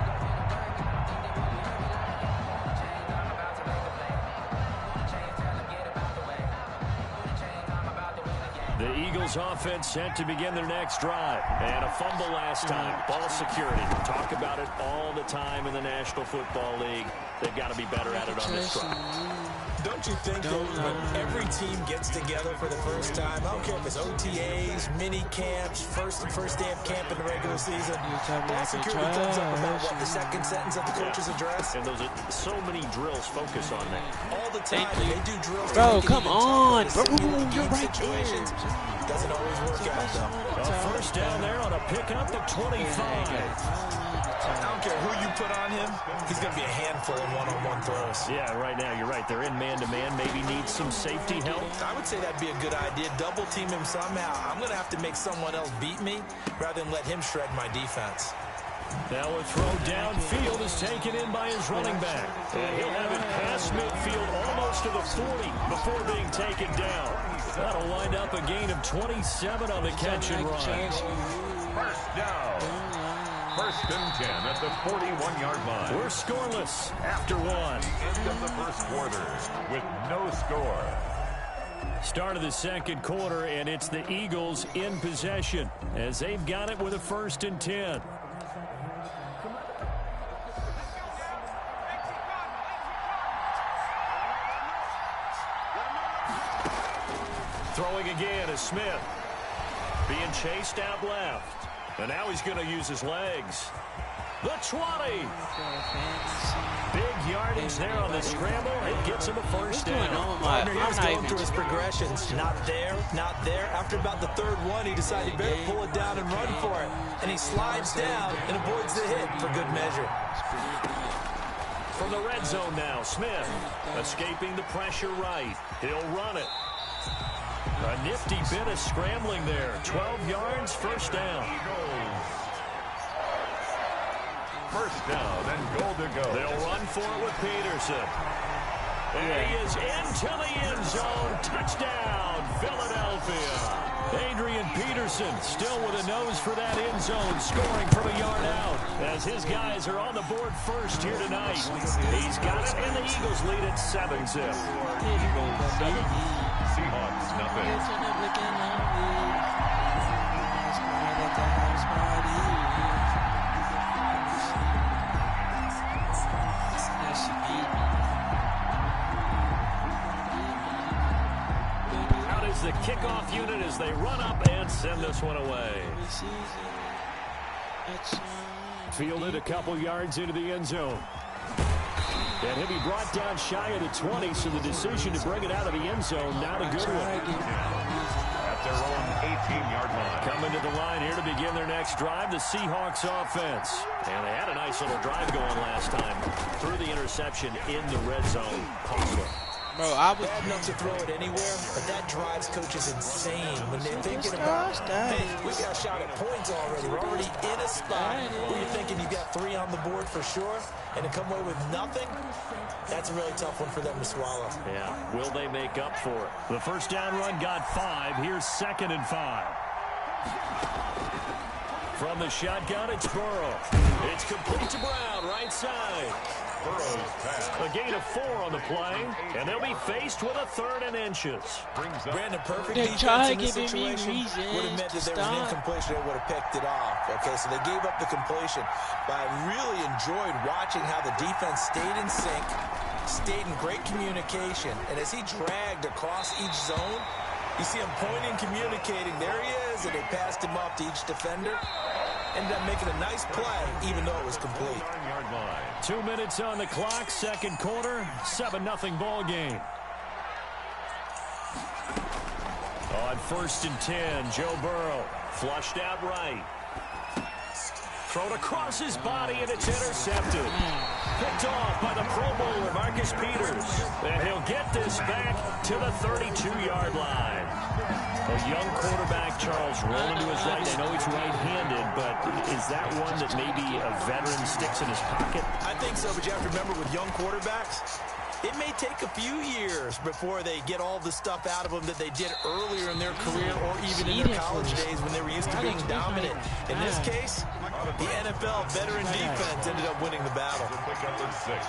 The Eagles offense set to begin their next drive. And a fumble last time. Ball security. Talk about it all the time in the National Football League. They've got to be better at it on this drive. Don't you think that when every team gets together for the first time, I don't care if it's OTAs, mini camps, first day of camp in the regular season, ball security comes up about what the second sentence of the coach's address? And those are so many drills focus on that. All the time. They do drills. Bro, come on. Bro, you're right situations. Doesn't always work out, though. A 1st down there on a pickup at 25. I don't care who you put on him. He's going to be a handful in one-on-one throws. Yeah, right now, you're right. They're in man-to-man. Maybe needs some safety help. I would say that'd be a good idea. Double team him somehow. I'm going to have to make someone else beat me rather than let him shred my defense. Now a throw downfield is taken in by his running back. And he'll have it past midfield almost to the 40 before being taken down. That'll wind up a gain of 27 on the catch and run. 1st down. 1st and 10 at the 41-yard line. We're scoreless after 1. End of the 1st quarter with no score. Start of the 2nd quarter, and it's the Eagles in possession as they've got it with a 1st and 10. Throwing again is Smith. Being chased out left. And now he's going to use his legs. The 20. Big yardage there on the scramble. It gets him a 1st down. He's going through his progressions. Not there, not there. After about the 3rd one, he decided he better pull it down and run for it. And he slides down and avoids the hit for good measure. From the red zone now, Smith escaping the pressure right. He'll run it. A nifty bit of scrambling there. 12 yards, 1st down. 1st down and goal to go. They'll run for it with Peterson. And he is into the end zone. Touchdown, Philadelphia. Adrian Peterson still with a nose for that end zone, scoring from a yard out as his guys are on the board first here tonight. He's got it, and the Eagles lead at 7-zip. Seahawks nothing. Out is the kickoff unit as they run up and send this one away. Fielded a couple yards into the end zone. And he'll be brought down shy of the 20, so the decision to bring it out of the end zone, not a good one. At their own 18-yard line. Coming to the line here to begin their next drive, the Seahawks offense. And they had a nice little drive going last time. Threw the interception in the red zone. Costly. Bro, I was bad enough to throw it anywhere, but that drives coaches insane when they're thinking about, hey, we got a shot at points already. We're already in a spot where you're thinking you got 3 on the board for sure, and to come away with nothing, that's a really tough one for them to swallow. Yeah, will they make up for it? The 1st down run got 5. Here's 2nd and 5. From the shotgun, it's Burrow. It's complete to Brown, right side. Burrow's pass. A gain of 4 on the play, and they'll be faced with a 3rd and inches. Brandon, perfect They defense try in this giving me situation reasons would have meant to that there was an stop. incompletion. They would have picked it off. Okay, so they gave up the completion. But I really enjoyed watching how the defense stayed in sync, stayed in great communication, and as he dragged across each zone, you see him pointing, communicating. There he is, and they passed him off to each defender. Ended up making a nice play, even though it was complete. 2 minutes on the clock, second quarter, 7-0 ball game. On 1st and 10, Joe Burrow flushed out right. Thrown across his body, and it's intercepted. Picked off by the Pro Bowler, Marcus Peters. And he'll get this back to the 32-yard line. A young quarterback, Charles, rolling to his right. I know he's right-handed, but is that one that maybe a veteran sticks in his pocket? I think so, but you have to remember with young quarterbacks, it may take a few years before they get all the stuff out of them that they did earlier in their career or even in their college days when they were used to being dominant. In this case, the NFL veteran defense ended up winning the battle. Pick up with 6.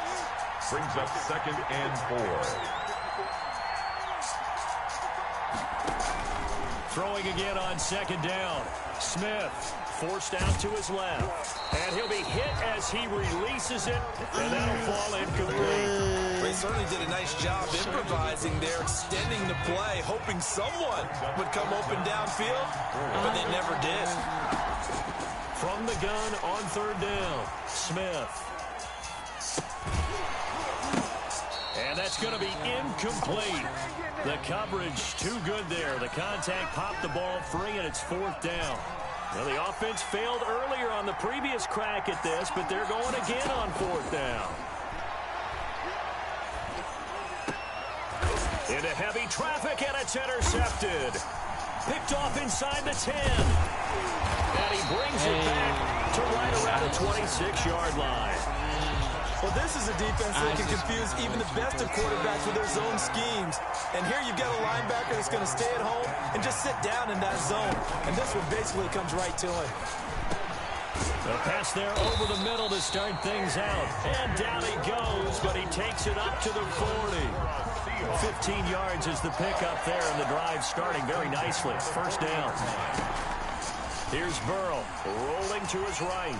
Brings up 2nd and 4. Throwing again on 2nd down. Smith forced out to his left. And he'll be hit as he releases it, and that'll fall incomplete. They certainly did a nice job improvising there, extending the play, hoping someone would come open downfield, but they never did. From the gun on 3rd down, Smith. And that's going to be incomplete. The coverage too good there. The contact popped the ball free, and it's 4th down. Well, the offense failed earlier on the previous crack at this, but they're going again on 4th down. Into heavy traffic, and it's intercepted. Picked off inside the 10. And he brings it back to right around the 26-yard line. Well, this is a defense that can confuse even the best of quarterbacks with their zone schemes. And here you've got a linebacker that's going to stay at home and just sit down in that zone. And this one basically comes right to him. A pass there over the middle to start things out. And down he goes, but he takes it up to the 40. 15 yards is the pickup there, and the drive starting very nicely. 1st down. Here's Burrow rolling to his right.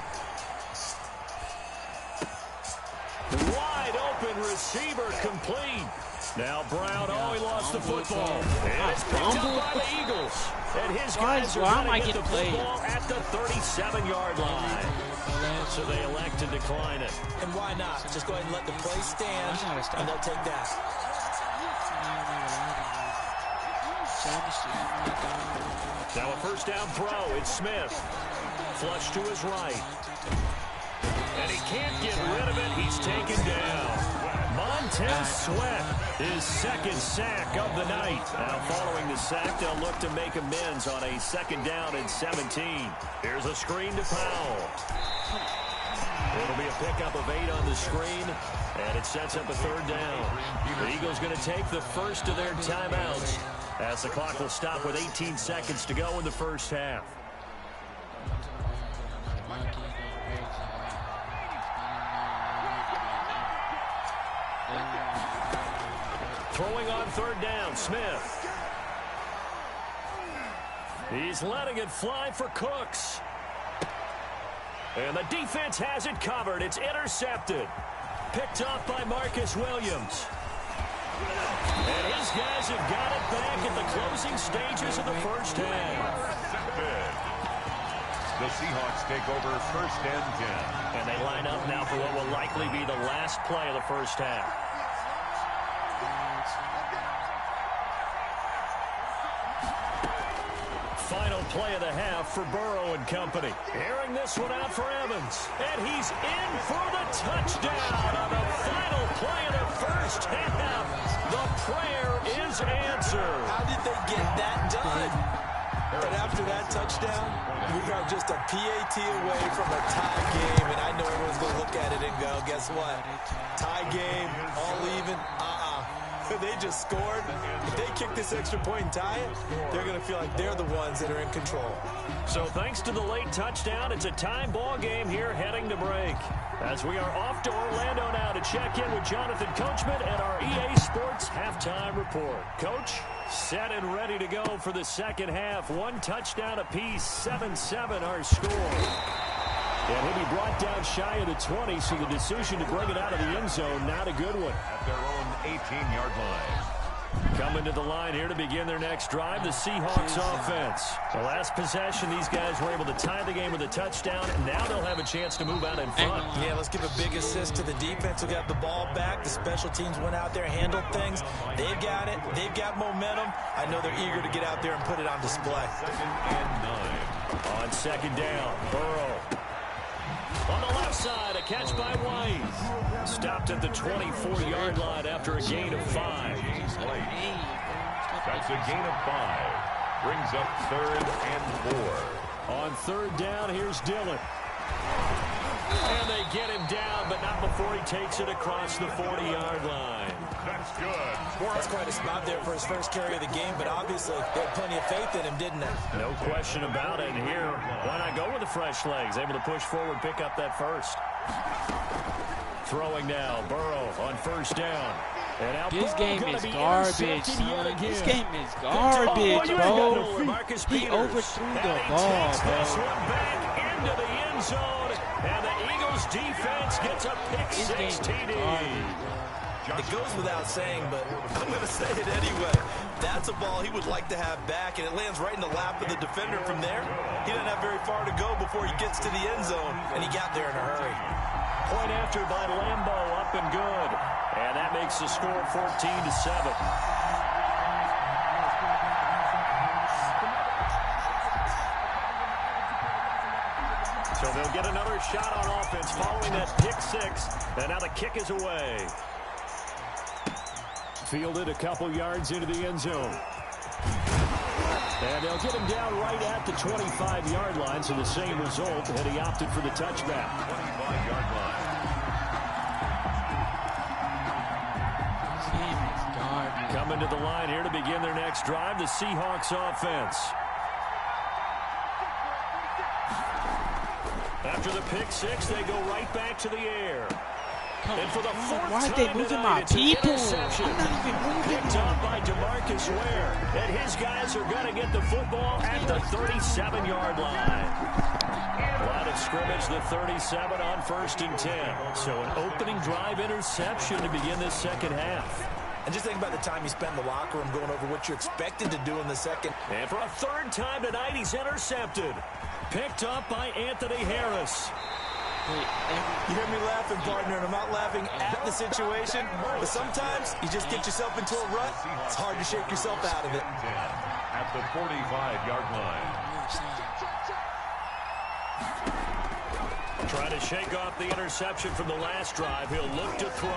Wide open receiver complete. Now Brown, he lost the football. And it's picked up by the Eagles. And his guys are going to get the football at the 37-yard line. So they elect to decline it. And why not? Just go ahead and let the play stand, and they'll take that. Now a 1st down throw. It's Smith. Flush to his right. And he can't get rid of it. He's taken down. Montez Sweat, his 2nd sack of the night. Now following the sack, they'll look to make amends on a 2nd down and 17. Here's a screen to Powell. It'll be a pickup of 8 on the screen, and it sets up a 3rd down. The Eagles going to take the first of their timeouts as the clock will stop with 18 seconds to go in the 1st half. Throwing on 3rd down, Smith. He's letting it fly for Cooks. And the defense has it covered. It's intercepted. Picked off by Marcus Williams. And his guys have got it back at the closing stages of the 1st half. The Seahawks take over 1st and 10. And they line up now for what will likely be the last play of the 1st half. Final play of the half for Burrow and company. Airing this one out for Evans. And he's in for the touchdown on the final play of the 1st half. The prayer is answered. How did they get that done? But after that touchdown, we are just a PAT away from a tie game. And I know everyone's going to look at it and go, guess what? Tie game, all even, They just scored. If they kick this extra point and tie it, they're going to feel like they're the ones that are in control. So thanks to the late touchdown, it's a tie ball game here heading to break. As we are off to Orlando now to check in with Jonathan Coachman and our EA Sports halftime report. Coach, set and ready to go for the second half. One touchdown apiece, 7-7 our score. And he'll be brought down shy of the 20, so the decision to bring it out of the end zone, not a good one. At their own 18-yard line. Coming to the line here to begin their next drive, the Seahawks offense. The last possession, these guys were able to tie the game with a touchdown, and now they'll have a chance to move out in front. Yeah, let's give a big assist to the defense who got the ball back. The special teams went out there, handled things. They've got it. They've got momentum. I know they're eager to get out there and put it on display. 2nd and 9. On second down, Burrow. On the left side, a catch by White. Stopped at the 24-yard line after a gain of 5. That's a gain of 5. Brings up 3rd and 4. On third down, here's Dillon. And they get him down, but not before he takes it across the 40-yard line. That's good. That's quite a spot there for his first carry of the game, but obviously they had plenty of faith in him, didn't they? No question about it. And here, why not go with the fresh legs? Able to push forward, pick up that first. Throwing now, Burrow on first down. And out This game is garbage, son. This game is garbage, bro. Marcus He Peters. overthrew the And he ball, takes this bro. one back into the end zone. And the Eagles defense gets a pick This game six is TD. garbage. It goes without saying, but I'm going to say it anyway. That's a ball he would like to have back, and it lands right in the lap of the defender from there. He doesn't have very far to go before he gets to the end zone, and he got there in a hurry. Point after by Lambo, up and good. And that makes the score 14-7. So they'll get another shot on offense following that pick six. And now the kick is away. Fielded a couple yards into the end zone. And they'll get him down right at the 25-yard line, so the same result, and he opted for the touchback. 25-yard line. This game is garbage. Coming to the line here to begin their next drive, the Seahawks offense. After the pick six, they go right back to the air. And for the fourth Why are time they moving tonight, my it's an people? interception. I'm not even moving Picked up by DeMarcus Ware. And his guys are going to get the football at the 37-yard line. Line of scrimmage, the 37 on 1st and 10. So an opening drive interception to begin this second half. And just think about the time you spend in the locker room going over what you're expected to do in the second. And for a third time tonight, he's intercepted. Picked up by Anthony Harris. You hear me laughing, partner, and I'm not laughing at the situation, but sometimes you just get yourself into a rut. It's hard to shake yourself out of it. At the 45-yard line. Trying to shake off the interception from the last drive. He'll look to throw.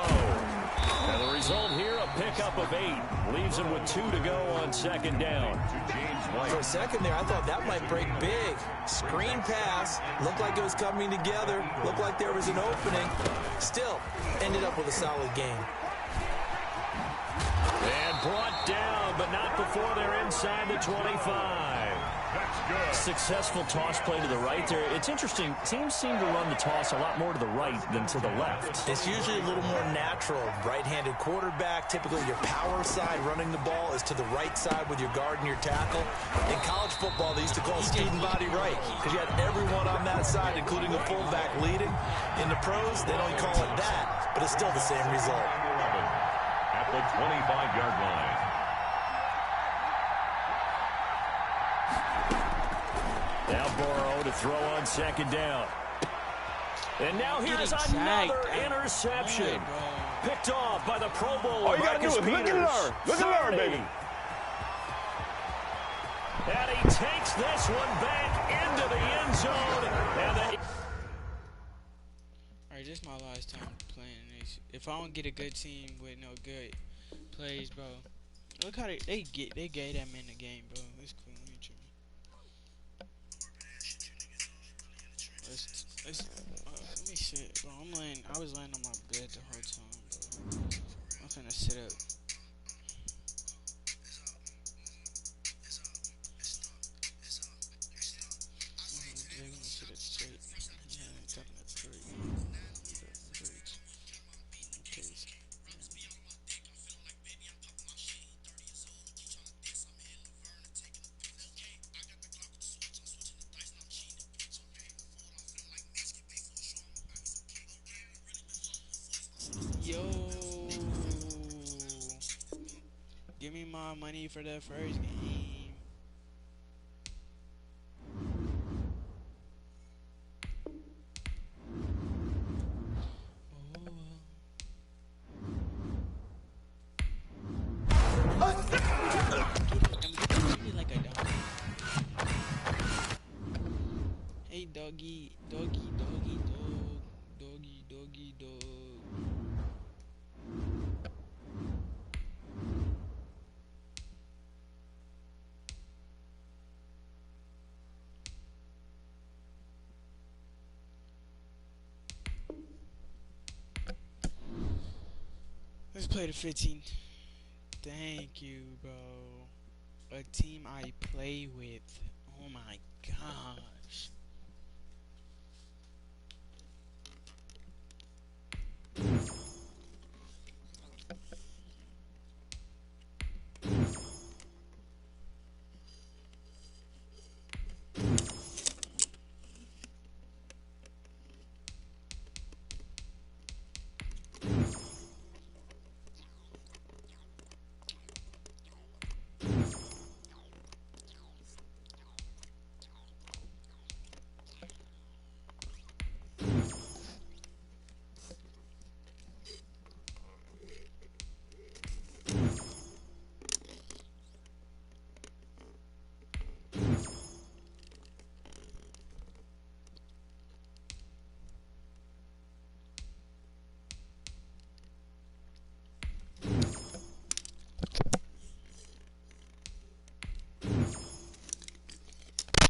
And the result here, a pickup of 8. Leaves him with 2 to go on second down. To James White. For a second there, I thought that might break big. Screen pass. Looked like it was coming together. Looked like there was an opening. Still, ended up with a solid game. And brought down, but not before they're inside the 25. That's good. Successful toss play to the right there. It's interesting. Teams seem to run the toss a lot more to the right than to the left. It's usually a little more natural. Right-handed quarterback, typically your power side running the ball is to the right side with your guard and your tackle. In college football, they used to call student body right because you had everyone on that side, including the fullback leading. In the pros, they don't call it that, but it's still the same result. At the 25-yard line. Now Burrow to throw on second down. And now here's another interception. Picked off by the Pro Bowler, Marcus Peters. Look at her, baby. And he takes this one back into the end zone. And Alright, this is my last time playing this. If I don't get a good team with no good plays, bro. Look how they gave that man the game, bro. It's cool. Let me sit, bro. I was laying on my bed the whole time, bro. I'm finna sit up. my money for the first game. Like a dog. Hey doggy, doggy, doggy, dog, doggy, doggy, dog. Let's play the 15. Thank you, bro. A team I play with. Oh my gosh.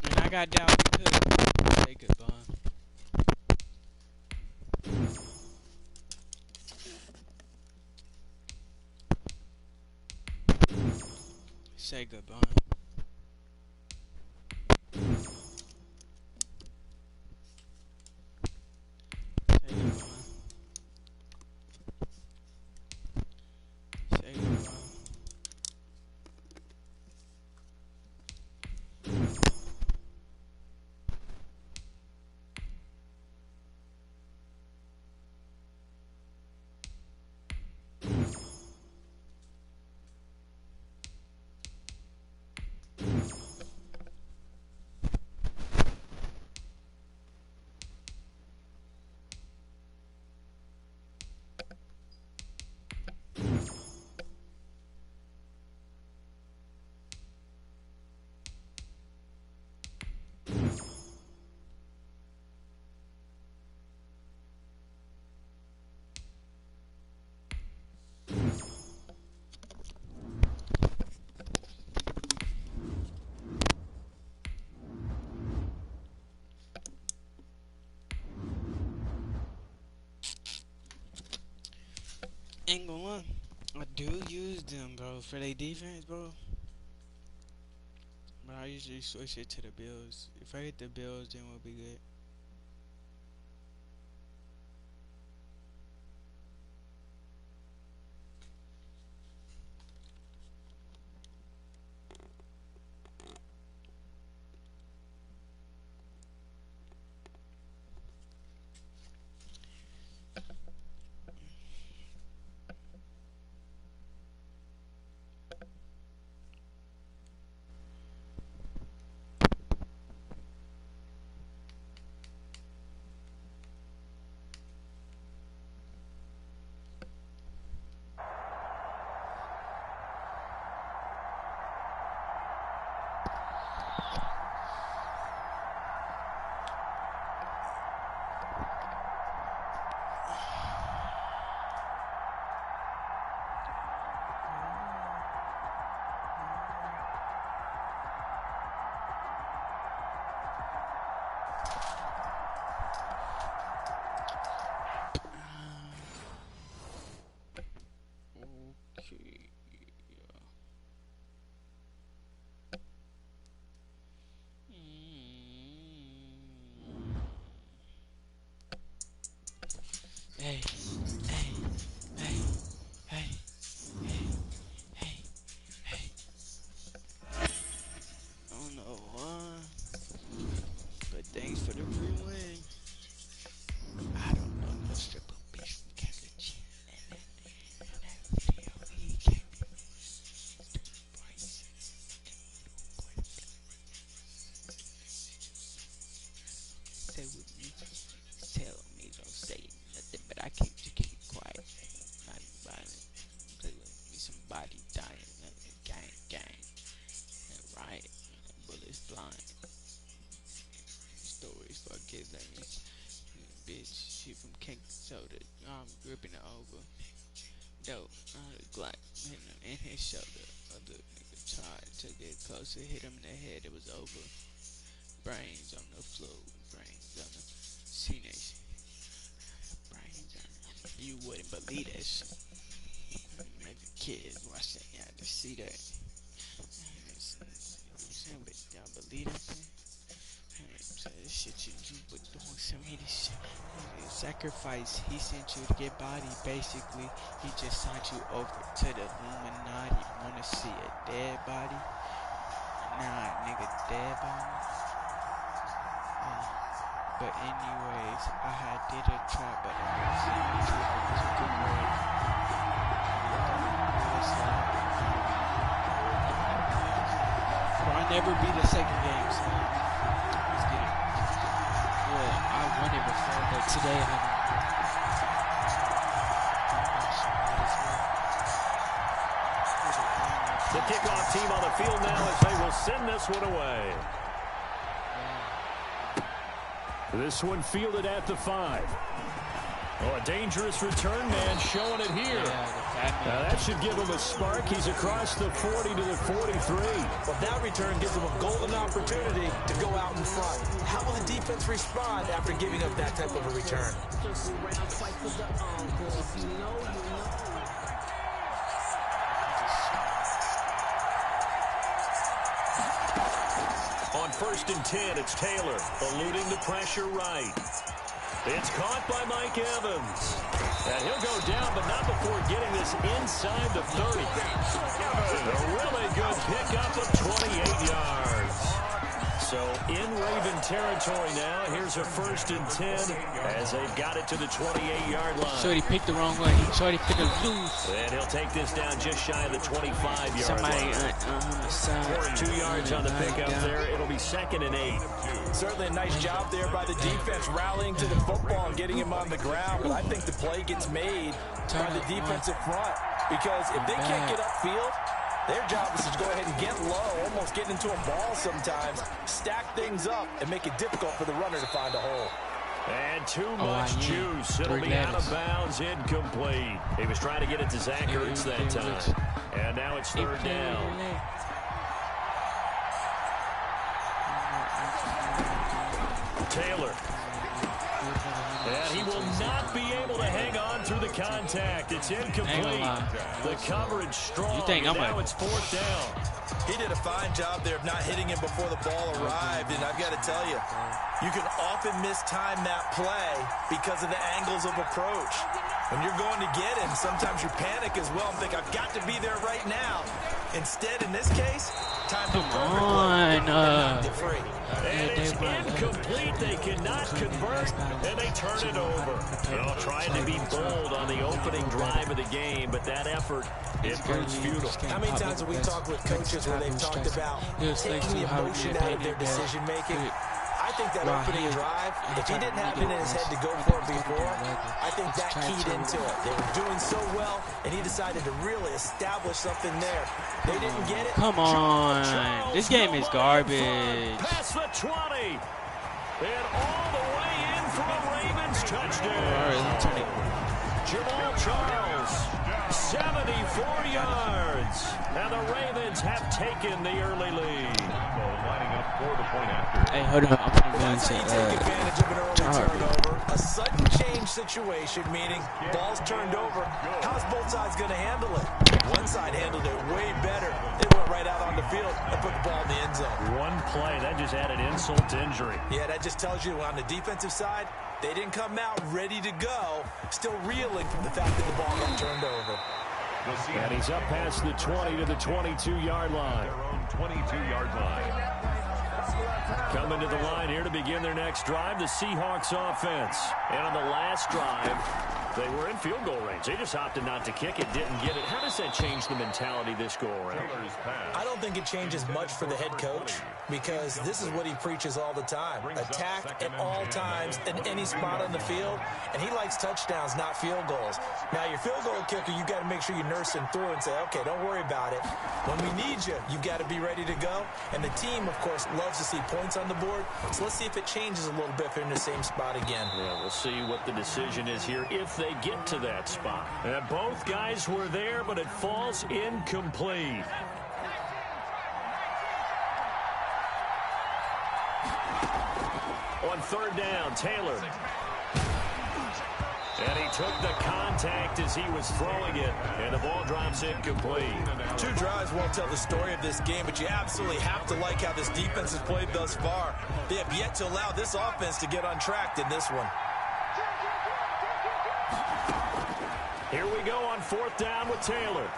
And I got Dalvin Cook. Say goodbye. Say goodbye. Say goodbye. Say goodbye. Ain't gonna lie. I do use them, bro, for their defense, bro. But I usually switch it to the Bills. If I hit the Bills, then we'll be good. stay with me. Tell me don't say nothing, but I keep quiet. Not violent. Play with me, somebody dying. Gang. And riot. Bullets flying. Stories for kids like me. Bitch, she from King Soda. I'm gripping it over. Dope, the Glock in his shoulder. Other nigga tried to get closer, hit him in the head, it was over. Brains on the floor, brains on the C-Nation. Brains on the, you wouldn't believe that shit. Maybe kids watching, you had to see that. But y'all believe that thing? This shit you would doing some of this shit. Sacrifice he sent you to get body, basically. He just sent you over to the Illuminati. Wanna see a dead body? Nah, nigga, dead body. But anyways, I had did a trap, but I was a good word. I'll never be the second game, so let's get it. Well, I won it before, but today I The kickoff team on the field now as they will send this one away. This one fielded at the 5. Oh, a dangerous return man showing it here. Now that should give him a spark. He's across the 40 to the 43. Well, that return gives him a golden opportunity to go out in front. How will the defense respond after giving up that type of a return? On 1st and 10, it's Taylor eluding the pressure right. It's caught by Mike Evans. And he'll go down, but not before getting this inside the 30. A really good pickup of 28 yards. So in Raven territory now, here's a 1st and 10 as they've got it to the 28-yard line. Shorty picked the wrong way. Shorty picked a loose. And he'll take this down just shy of the 25-yard Somebody line. on the side. 2 yards on the pickup there. It'll be 2nd and 8. Certainly a nice job there by the defense rallying to the football and getting him on the ground. But I think the play gets made by the defensive front. Because if they can't get upfield, their job is to go ahead and get low, almost get into a ball sometimes, stack things up, and make it difficult for the runner to find a hole. And too much juice. It'll be out of bounds, incomplete. He was trying to get it to Zach Ertz that time. And now it's 3rd down. Taylor. And he will not be able to hang on through the contact. It's incomplete. The coverage strong. Now it's 4th down. He did a fine job there of not hitting him before the ball arrived. And I've got to tell you, you can often mistime that play because of the angles of approach. When you're going to get him, sometimes you panic as well and think, I've got to be there right now. Instead, in this case, time to perfectly. And it's incomplete. They cannot convert, and they turn it over. Well, trying to be bold on the opening drive of the game, but that effort, it proves futile. How many times have we talked with coaches where they've talked about taking the emotion out of their decision-making? I think that opening drive, if he didn't have it in his head to go for it before, I think that keyed into it. They were doing so well, and he decided to really establish something there. They didn't get it. Come on. This game is garbage. Past the 20. And all the way in for a Ravens touchdown. Jamal Charles, 74 yards. And the Ravens have taken the early lead. Hey, hold on. I'm going to That's how you take advantage of an early turnover. A sudden change situation, meaning balls turned over. How's both sides going to handle it? One side handled it way better. They went right out on the field and put the ball in the end zone. One play, that just added insult to injury. Yeah, that just tells you on the defensive side, they didn't come out ready to go, still reeling from the fact that the ball got turned over. And he's up past the 20 to the 22-yard line. Their own 22-yard line. Coming to the line here to begin their next drive, the Seahawks offense. And on the last drive, They were in field goal range. They just opted not to kick it, didn't get it. How does that change the mentality this go around? I don't think it changes much for the head coach because this is what he preaches all the time. Attack at all times in any spot on the field, and he likes touchdowns, not field goals. Now, your field goal kicker, you've got to make sure you nurse him through and say, okay, don't worry about it. When we need you, you've got to be ready to go. And the team, of course, loves to see points on the board. So let's see if it changes a little bit if they're in the same spot again. Yeah, we'll see what the decision is here if they get to that spot. And both guys were there, but it falls incomplete. On third down, Taylor. And he took the contact as he was throwing it, and the ball drops incomplete. 2 drives won't tell the story of this game, but you absolutely have to like how this defense has played thus far. They have yet to allow this offense to get untracked in this one. Here we go on fourth down with Taylor.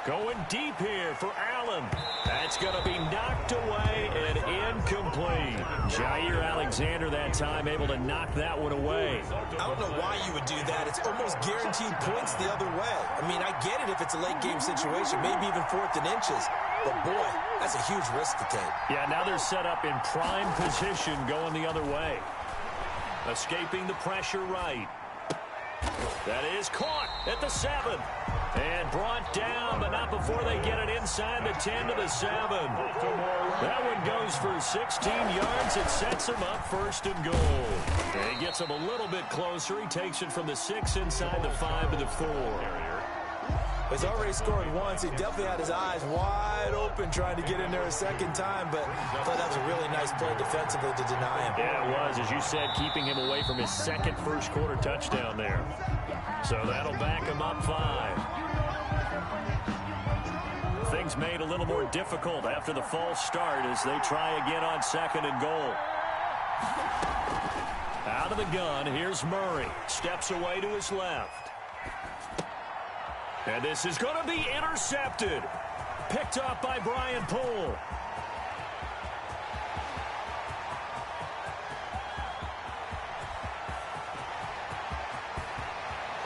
Going deep here for Allen. That's going to be knocked away and incomplete. Jair Alexander that time able to knock that one away. I don't know why you would do that. It's almost guaranteed points the other way. I mean, I get it if it's a late game situation, maybe even 4th and inches. But, boy, that's a huge risk to take. Yeah, now they're set up in prime position going the other way. Escaping the pressure right. That is caught at the 7. And brought down, but not before they get it inside the 10 to the 7. That one goes for 16 yards. It sets him up 1st and goal. And he gets him a little bit closer. He takes it from the 6 inside the 5 to the 4. He's already scored once. He definitely had his eyes wide open trying to get in there a second time, but I thought that was a really nice play defensively to deny him. Yeah, it was, as you said, keeping him away from his second first-quarter touchdown there. So that'll back him up 5. Things made a little more difficult after the false start as they try again on 2nd and goal. Out of the gun, here's Murray. Steps away to his left. And this is going to be intercepted. Picked up by Brian Poole.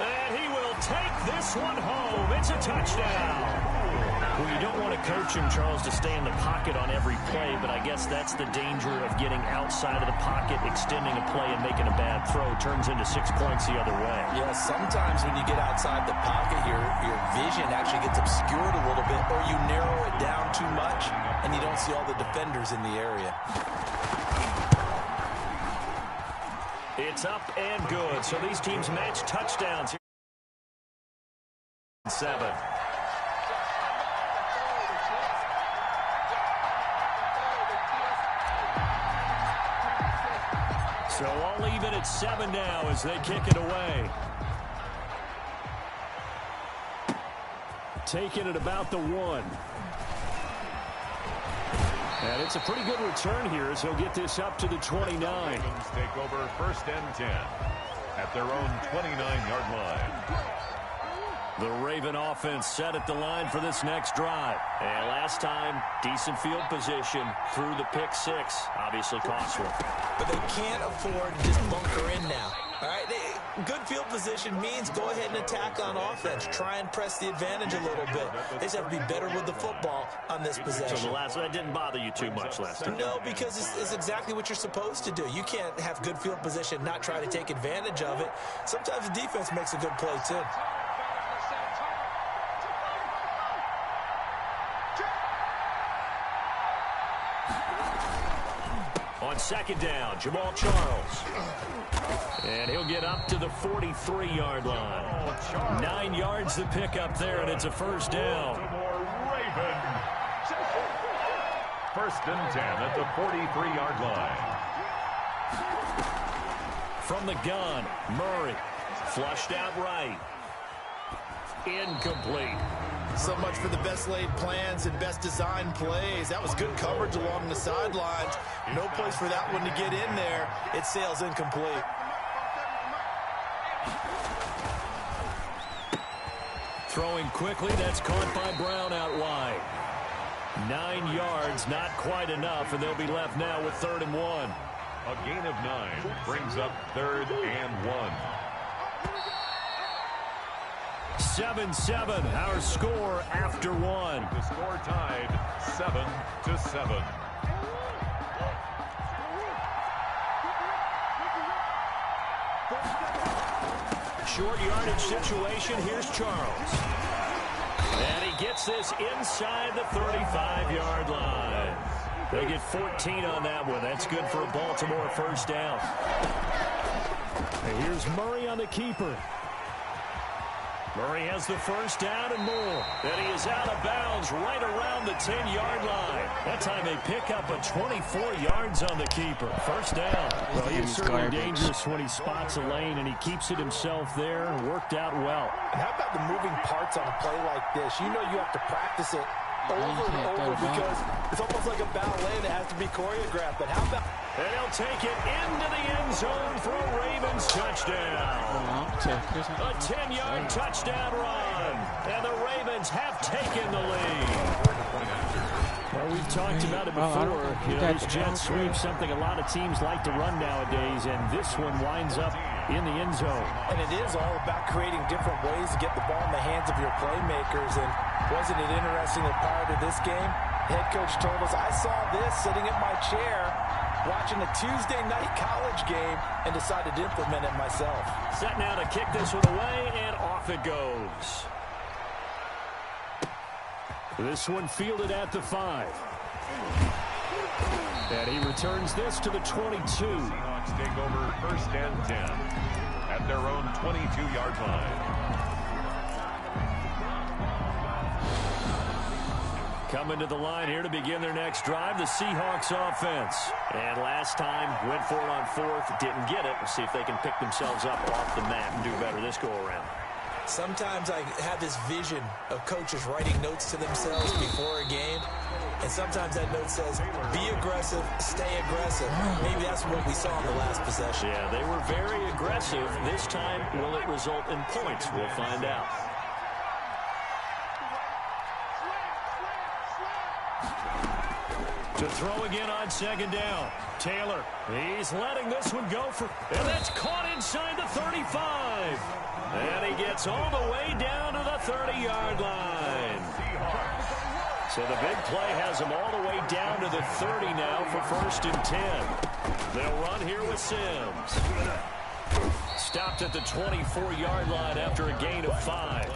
And he will take this one home. It's a touchdown. Well, you don't want to coach him, Charles, to stay in the pocket on every play, but I guess that's the danger of getting outside of the pocket, extending a play, and making a bad throw. Turns into 6 points the other way. Yeah, sometimes when you get outside the pocket, your vision actually gets obscured a little bit, or you narrow it down too much, and you don't see all the defenders in the area. It's up and good. So these teams match touchdowns. 7. So all even at 7 now as they kick it away. Taking it about the 1. And it's a pretty good return here as he'll get this up to the 29. Take over 1st and 10 at their own 29-yard line. The Raven offense set at the line for this next drive. And last time, decent field position through the pick 6. Obviously costly. But they can't afford to just bunker in now. All right, good field position means go ahead and attack on offense. Try and press the advantage a little bit. They just have to be better with the football on this possession. So the last one didn't bother you too much last time. No, because it's exactly what you're supposed to do. You can't have good field position, not try to take advantage of it. Sometimes the defense makes a good play too. On 2nd down, Jamal Charles. And he'll get up to the 43-yard line. 9 yards to pick up there, and it's a 1st down. Raven. 1st and 10 at the 43-yard line. From the gun, Murray. Flushed out right. Incomplete. So much for the best laid plans and best designed plays. That was good coverage along the sidelines. No place for that one to get in there. It sails incomplete. Throwing quickly, that's caught by Brown out wide. 9 yards, not quite enough, and they'll be left now with 3rd and 1. A gain of 9 brings up 3rd and 1. 7-7, our score after one. The score tied 7-7. Short yardage situation. Here's Charles. And he gets this inside the 35-yard line. They get 14 on that one. That's good for a Baltimore first down. And here's Murray on the keeper. Murray has the first down and more. And he is out of bounds right around the 10-yard line. That time they pick up a 24 yards on the keeper. First down. Well, he's certainly dangerous when he spots a lane, and he keeps it himself there. Worked out well. And how about the moving parts on a play like this? You know you have to practice it over and over because it's almost like a ballet that has to be choreographed. But how about... And he'll take it into the end zone for a Ravens touchdown. A 10-yard touchdown run. And the Ravens have taken the lead. Well, we've talked about it before. You know, these jet sweeps, something a lot of teams like to run nowadays, and this one winds up in the end zone. And it is all about creating different ways to get the ball in the hands of your playmakers. And wasn't it interesting that prior to this game, head coach told us, I saw this sitting in my chair watching a Tuesday night college game and decided to implement it myself. Set now to kick this one away, and off it goes. This one fielded at the 5. And he returns this to the 22. Seahawks take over first and 10 at their own 22-yard line. Coming to the line here to begin their next drive, the Seahawks offense. And last time, went for it on fourth, didn't get it. We'll see if they can pick themselves up off the mat and do better this go-around. Sometimes I have this vision of coaches writing notes to themselves before a game. And sometimes that note says, be aggressive, stay aggressive. Maybe that's what we saw in the last possession. Yeah, they were very aggressive. This time, will it result in points? We'll find out. To throw again on second down. Taylor, he's letting this one go for, and that's caught inside the 35. And he gets all the way down to the 30-yard line. So the big play has him all the way down to the 30 now for first and 10. They'll run here with Sims. Stopped at the 24-yard line after a gain of 5.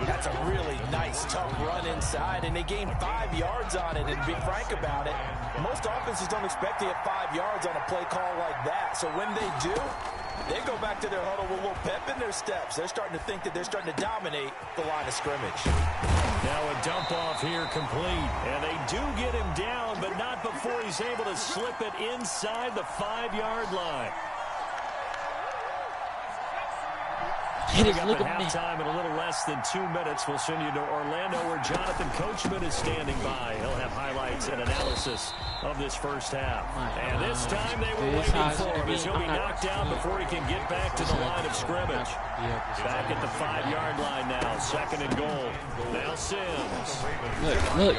That's a really nice, tough run inside, and they gained 5 yards on it. And to be frank about it, most offenses don't expect to get 5 yards on a play call like that. So when they do, they go back to their huddle with a little pep in their steps. They're starting to think that they're starting to dominate the line of scrimmage. Now a dump off here complete. And they do get him down, but not before he's able to slip it inside the 5-yard line. Coming up at halftime in a little less than 2 minutes, we'll send you to Orlando where Jonathan Coachman is standing by. He'll have highlights and analysis of this first half. And this time they were waiting for him as he'll be knocked down before he can get back to the line of scrimmage. Back at the 5-yard line now, second and goal. Now Sims. Look,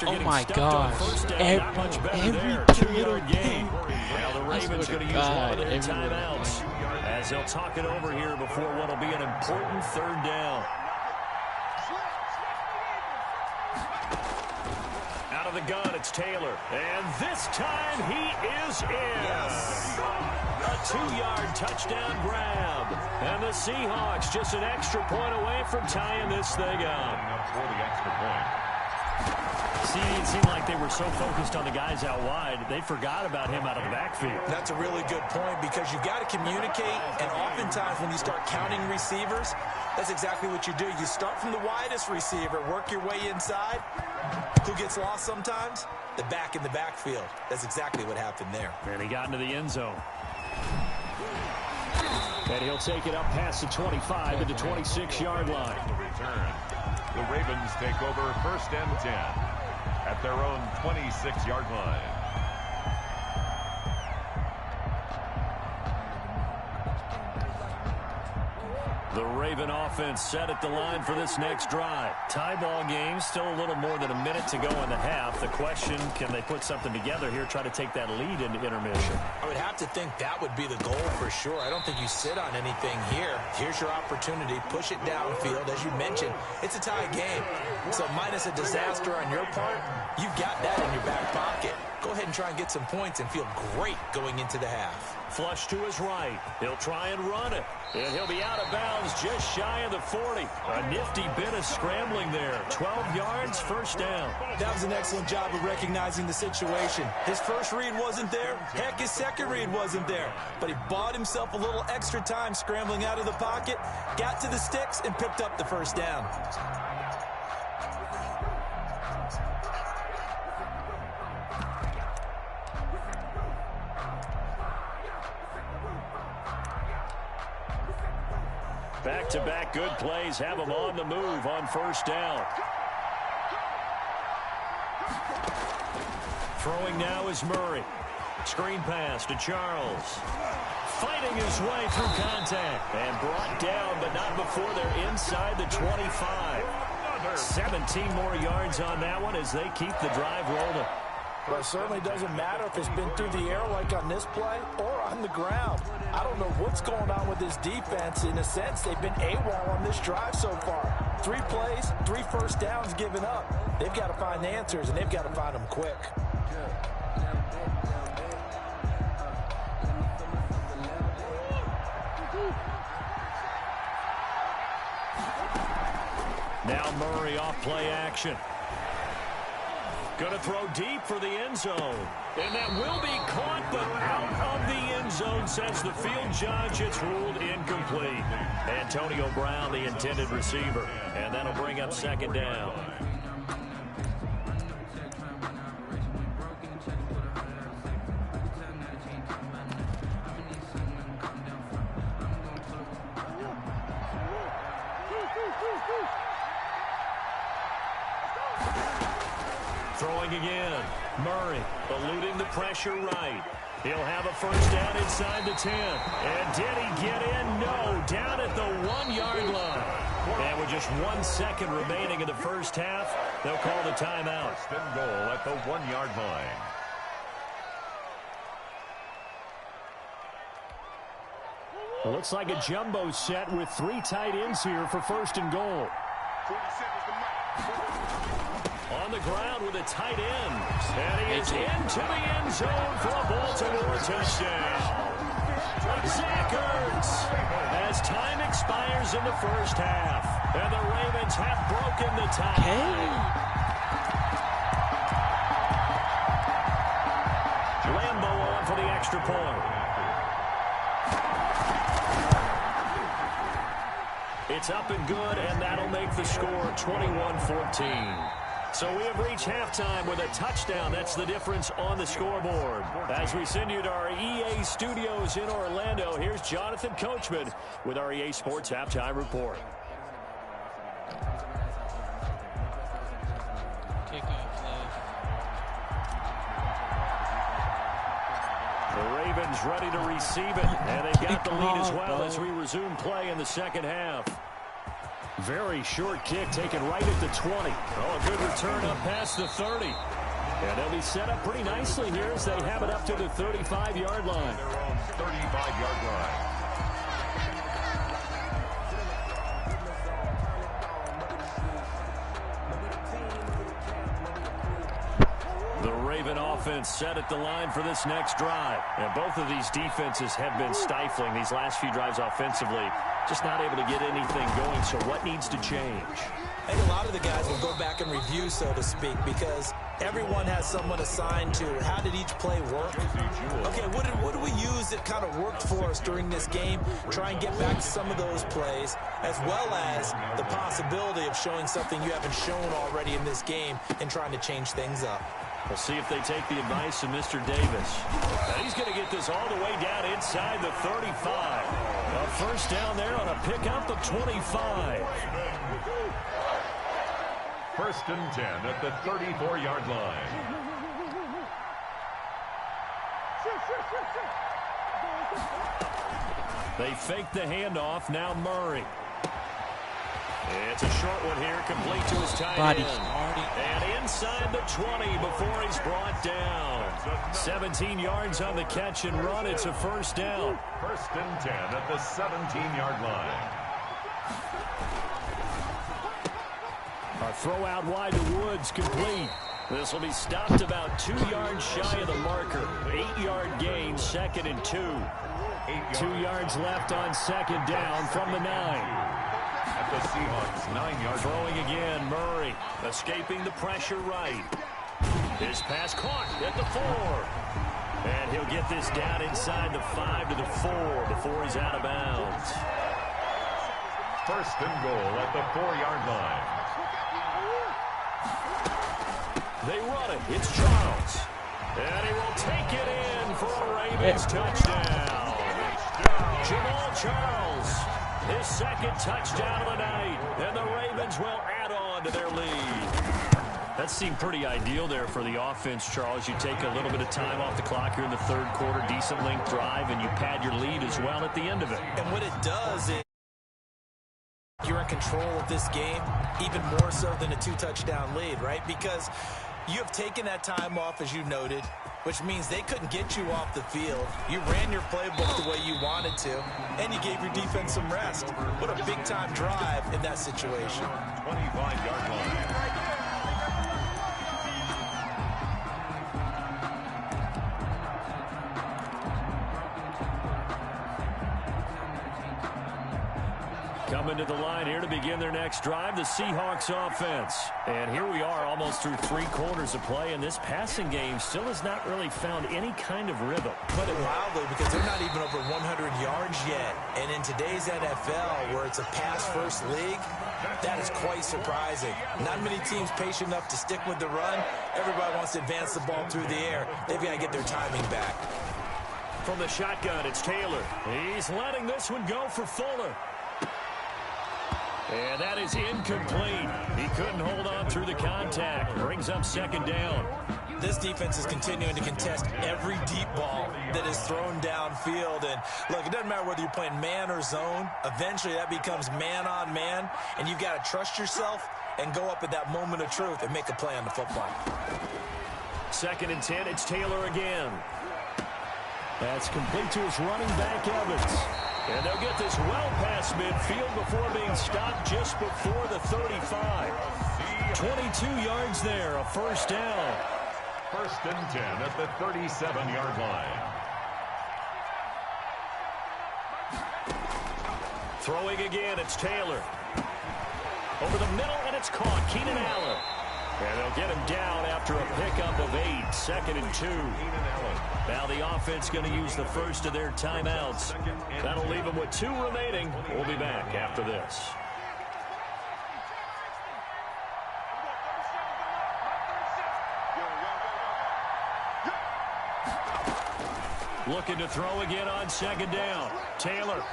oh my gosh. Every 2-yard gain. Now the Ravens going to use one of their timeouts as they'll talk it over here before what will be an important third down. Out of the gun, it's Taylor. And this time he is in. Yes. A 2-yard touchdown grab. And the Seahawks just an extra point away from tying this thing up. For the extra point. See, it seemed like they were so focused on the guys out wide, they forgot about him out of the backfield. That's a really good point because you've got to communicate, and oftentimes when you start counting receivers, that's exactly what you do. You start from the widest receiver, work your way inside. Who gets lost sometimes? The back in the backfield. That's exactly what happened there. And he got into the end zone. And he'll take it up past the 25 to the 26-yard line. Return. The Ravens take over first and 10 at their own 26-yard line. The Raven offense set at the line for this next drive. Tie ball game, still a little more than a minute to go in the half. The question, can they put something together here, try to take that lead into intermission? I would have to think that would be the goal for sure. I don't think you sit on anything here. Here's your opportunity. Push it downfield. As you mentioned, it's a tie game. So minus a disaster on your part, you've got that in your back pocket. Go ahead and try and get some points and feel great going into the half. Flush to his right. He'll try and run it. And he'll be out of bounds just shy of the 40. A nifty bit of scrambling there. 12 yards, first down. That was an excellent job of recognizing the situation. His first read wasn't there. Heck, his second read wasn't there. But he bought himself a little extra time scrambling out of the pocket, got to the sticks, and picked up the first down. Back-to-back good plays have him on the move on first down. Throwing now is Murray. Screen pass to Charles. Fighting his way through contact. And brought down, but not before they're inside the 25. 17 more yards on that one as they keep the drive rolling. But it certainly doesn't matter if it's been through the air like on this play or on the ground. I don't know what's going on with this defense. In a sense, they've been AWOL on this drive so far. 3 plays, 3 first downs given up. They've got to find answers, and they've got to find them quick. Now Murray off play action. Going to throw deep for the end zone. And that will be caught, but out of the end zone, says the field judge. It's ruled incomplete. Antonio Brown, the intended receiver. And that'll bring up second down. Throwing again. Murray eluding the pressure right. He'll have a first down inside the 10. And did he get in? No. Down at the 1-yard line. And with just 1 second remaining in the first half, they'll call the timeout. First and goal at the 1-yard line. It looks like a jumbo set with 3 tight ends here for first and goal. On the ground with a tight end. And he is into the end zone for a Baltimore touchdown. Zach Ertz, as time expires in the first half. And the Ravens have broken the tie. Lambo on for the extra point. It's up and good, and that'll make the score 21-14. So we have reached halftime with a touchdown. That's the difference on the scoreboard. As we send you to our EA studios in Orlando, here's Jonathan Coachman with our EA Sports Halftime Report. The Ravens ready to receive it, and they've got the lead as well as we resume play in the second half. Very short kick taken right at the 20. Oh, a good return up past the 30. And they'll be set up pretty nicely here as they have it up to the 35-yard line. Their own 35-yard line. The Raven offense set at the line for this next drive. And both of these defenses have been stifling these last few drives offensively. Just not able to get anything going, so what needs to change? I think a lot of the guys will go back and review, so to speak, because everyone has someone assigned to how did each play work. Okay, what did we use that kind of worked for us during this game? Try and get back to some of those plays, as well as the possibility of showing something you haven't shown already in this game and trying to change things up. We'll see if they take the advice of Mr. Davis. And he's going to get this all the way down inside the 35. A first down there on a pickup of 25. First and 10 at the 34-yard line. They fake the handoff. Now Murray. It's a short one here, complete to his tight end. And inside the 20 before he's brought down. 17 yards on the catch and run. It's a first down. First and 10 at the 17-yard line. A throw out wide to Woods, complete. This will be stopped about 2 yards shy of the marker. 8-yard gain, 2nd and 2. 2 yards left on second down from the 9. At the Seahawks 9-yard. Throwing again, Murray, escaping the pressure right. His pass caught at the 4. And he'll get this down inside the 5 to the 4 before he's out of bounds. First and goal at the 4-yard line. They run it. It's Charles. And he will take it in for a Ravens touchdown. Jamal Charles, his second touchdown of the night. And the Ravens will add on to their lead. That seemed pretty ideal there for the offense, Charles. You take a little bit of time off the clock here in the third quarter, decent length drive, and you pad your lead as well at the end of it. And what it does is you're in control of this game, even more so than a 2-touchdown lead, right? Because you have taken that time off, as you noted, which means they couldn't get you off the field. You ran your playbook the way you wanted to, and you gave your defense some rest. What a big-time drive in that situation. 25-yard line. Coming to the line here to begin their next drive, the Seahawks offense. And here we are almost through 3 quarters of play, and this passing game still has not really found any kind of rhythm. Put it mildly, because they're not even over 100 yards yet. And in today's NFL, where it's a pass-first league, that is quite surprising. Not many teams patient enough to stick with the run. Everybody wants to advance the ball through the air. They've got to get their timing back. From the shotgun, it's Taylor. He's letting this one go for Fuller. And that is incomplete. He couldn't hold on through the contact. Brings up second down. This defense is continuing to contest every deep ball that is thrown downfield. And look, it doesn't matter whether you're playing man or zone. Eventually that becomes man on man. And you've got to trust yourself and go up at that moment of truth and make a play on the football. 2nd and 10, it's Taylor again. That's complete to his running back, Evans. And they'll get this well past midfield before being stopped just before the 35. 22 yards there, a first down. First and 10 at the 37-yard line. Throwing again, it's Taylor. Over the middle, and it's caught. Keenan Allen. And they'll get him down after a pickup of 8. 2nd and 2. Now the offense going to use the first of their timeouts. That'll leave them with 2 remaining. We'll be back after this. Looking to throw again on second down. Taylor.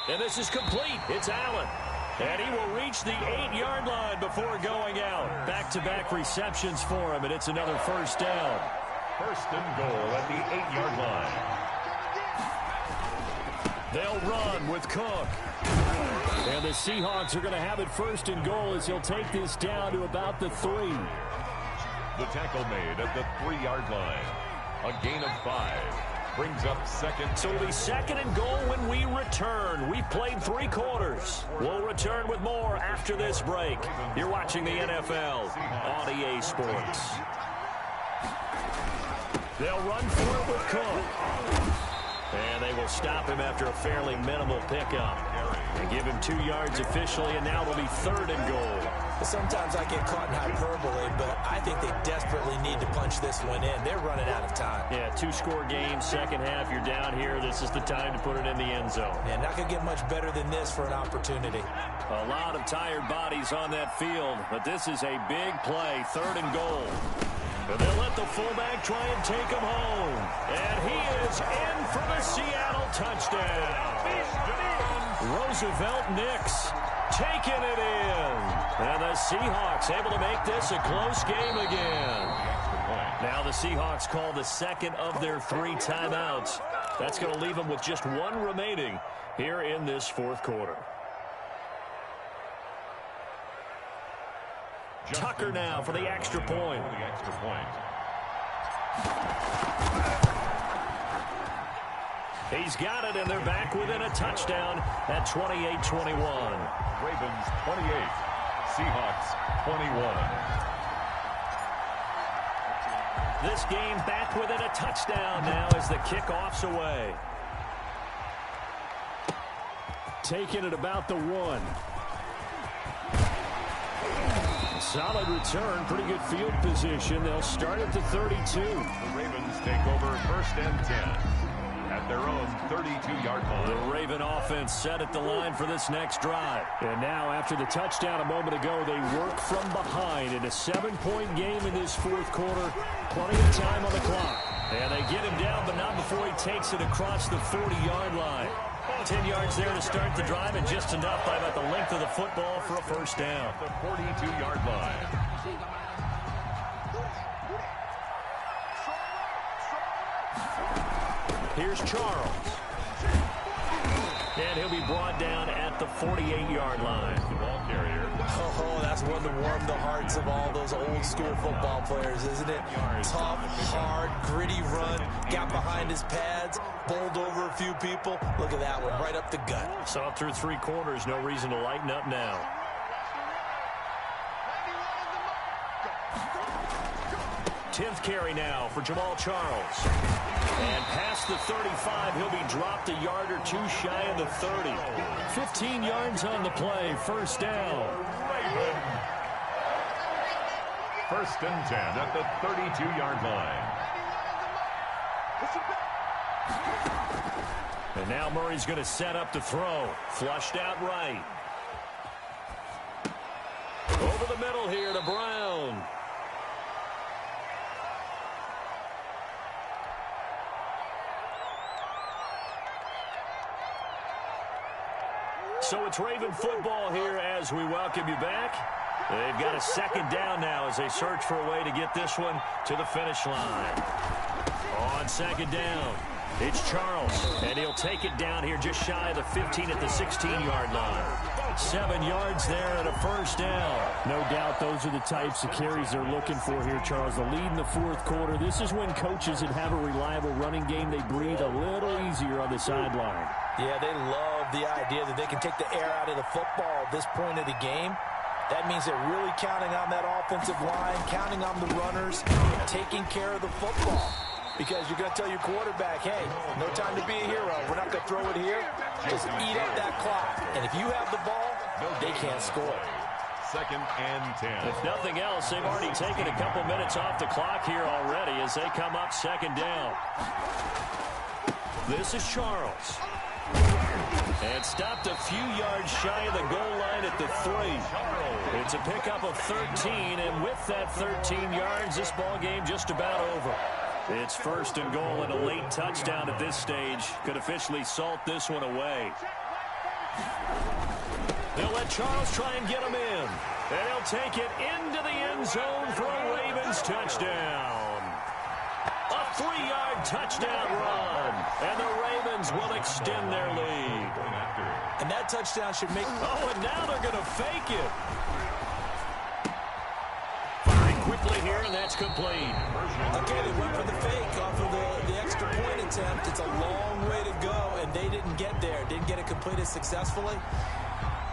And this is complete. It's Allen. And he will reach the 8-yard line before going out. Back-to-back receptions for him, and it's another first down. First and goal at the 8-yard line. They'll run with Cook. And the Seahawks are going to have it first and goal as he'll take this down to about the 3. The tackle made at the 3-yard line. A gain of 5. Brings up second. So it'll be 2nd and goal when we return. We've played 3 quarters. We'll return with more after this break. You're watching the NFL on EA Sports. They'll run for it with Cook. And they will stop him after a fairly minimal pickup. They give him 2 yards officially, and now it'll be 3rd and goal. Sometimes I get caught in hyperbole, but I think they desperately need to punch this one in. They're running out of time. Yeah, 2-score game, second half. You're down here. This is the time to put it in the end zone. And not going to get much better than this for an opportunity. A lot of tired bodies on that field, but this is a big play, 3rd and goal. And they'll let the fullback try and take him home. And he is in for the Seattle touchdown. Roosevelt Nix taking it in. And the Seahawks able to make this a close game again. Now the Seahawks call the 2nd of their 3 timeouts. That's going to leave them with just 1 remaining here in this 4th quarter. Tucker now for the extra point. He's got it, and they're back within a touchdown at 28-21. Ravens 28, Seahawks 21. This game back within a touchdown now as the kickoff's away. Taking it about the 1. Solid return, pretty good field position. They'll start at the 32. The Ravens take over 1st and 10 at their own 32-yard line. The Raven offense set at the line for this next drive. And now after the touchdown a moment ago, they work from behind in a 7-point game in this 4th quarter. Plenty of time on the clock. And they get him down, but not before he takes it across the 40-yard line. 10 yards there to start the drive, and just enough by about the length of the football for a first down. The 42-yard line. Here's Charles. And he'll be brought down at the 48-yard line. The ball carrier. Oh, that's one to warm the hearts of all those old-school football players, isn't it? Tough, hard, gritty run. Got behind his pads, bowled over a few people. Look at that one, right up the gut. Saw through 3 quarters, no reason to lighten up now. Tenth carry now for Jamal Charles. And past the 35, he'll be dropped a yard or 2 shy of the 30. 15 yards on the play, first down. Raven. 1st and 10 at the 32-yard line. And now Murray's going to set up the throw. Flushed out right. Over the middle here to Brown. So it's Raven football here as we welcome you back. They've got a 2nd down now as they search for a way to get this one to the finish line. On 2nd down, it's Charles, and he'll take it down here just shy of the 15 at the 16-yard line. 7 yards there and a first down. No doubt those are the types of carries they're looking for here, Charles. The lead in the 4th quarter. This is when coaches that have a reliable running game, they breathe a little easier on the sideline. Yeah, they love the idea that they can take the air out of the football at this point of the game. That means they're really counting on that offensive line, counting on the runners, taking care of the football. Because you're going to tell your quarterback, hey, no time to be a hero. We're not going to throw it here. Just eat up that clock. And if you have the ball, they can't score. 2nd and 10. If nothing else, they've already taken a couple minutes off the clock here already as they come up 2nd down. This is Charles. And stopped a few yards shy of the goal line at the 3. It's a pickup of 13, and with that 13 yards, this ball game just about over. It's 1st and goal, and a late touchdown at this stage could officially salt this one away. They'll let Charles try and get him in. And he'll take it into the end zone for a Ravens touchdown. A 3-yard touchdown run. And the Ravens will extend their lead. And that touchdown should make... Oh, and now they're going to fake it. Firing quickly here, and that's complete. Okay, they went for the fake off of the extra point attempt. It's a long way to go, and they didn't get there. Didn't get it completed successfully.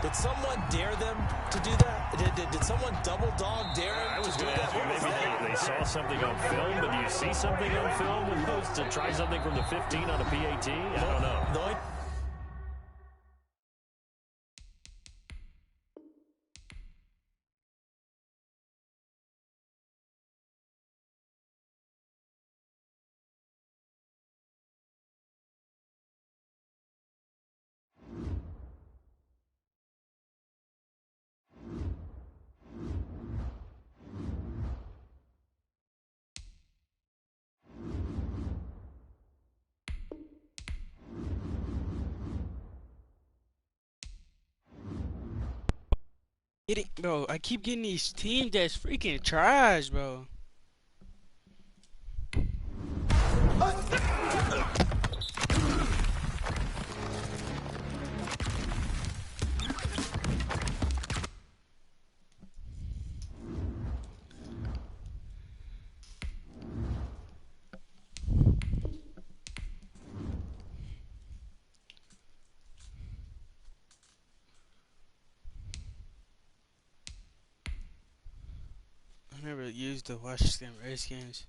Did someone dare them to do that? Did someone double dog dare them to do that? Maybe they saw something on film, but do you see something on film when goes to try something from the 15 on a PAT? I don't know. Bro, I keep getting these teams that's freaking trash, bro. used to watch them Redskins.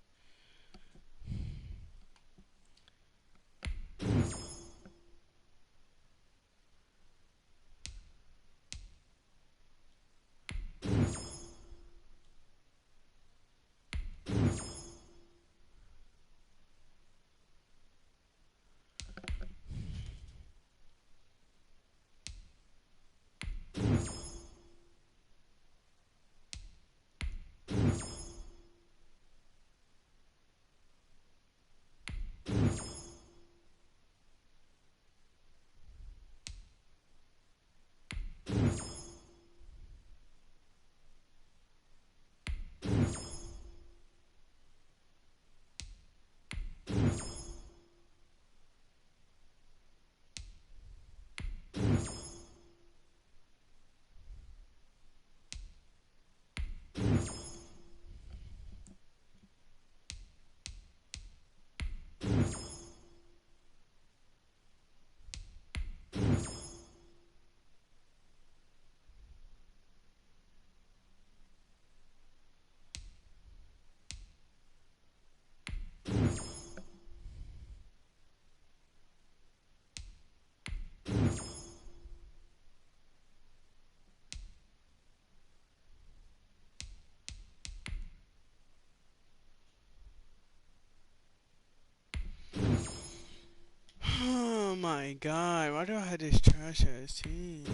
Oh my god, why do I have this trash ass team?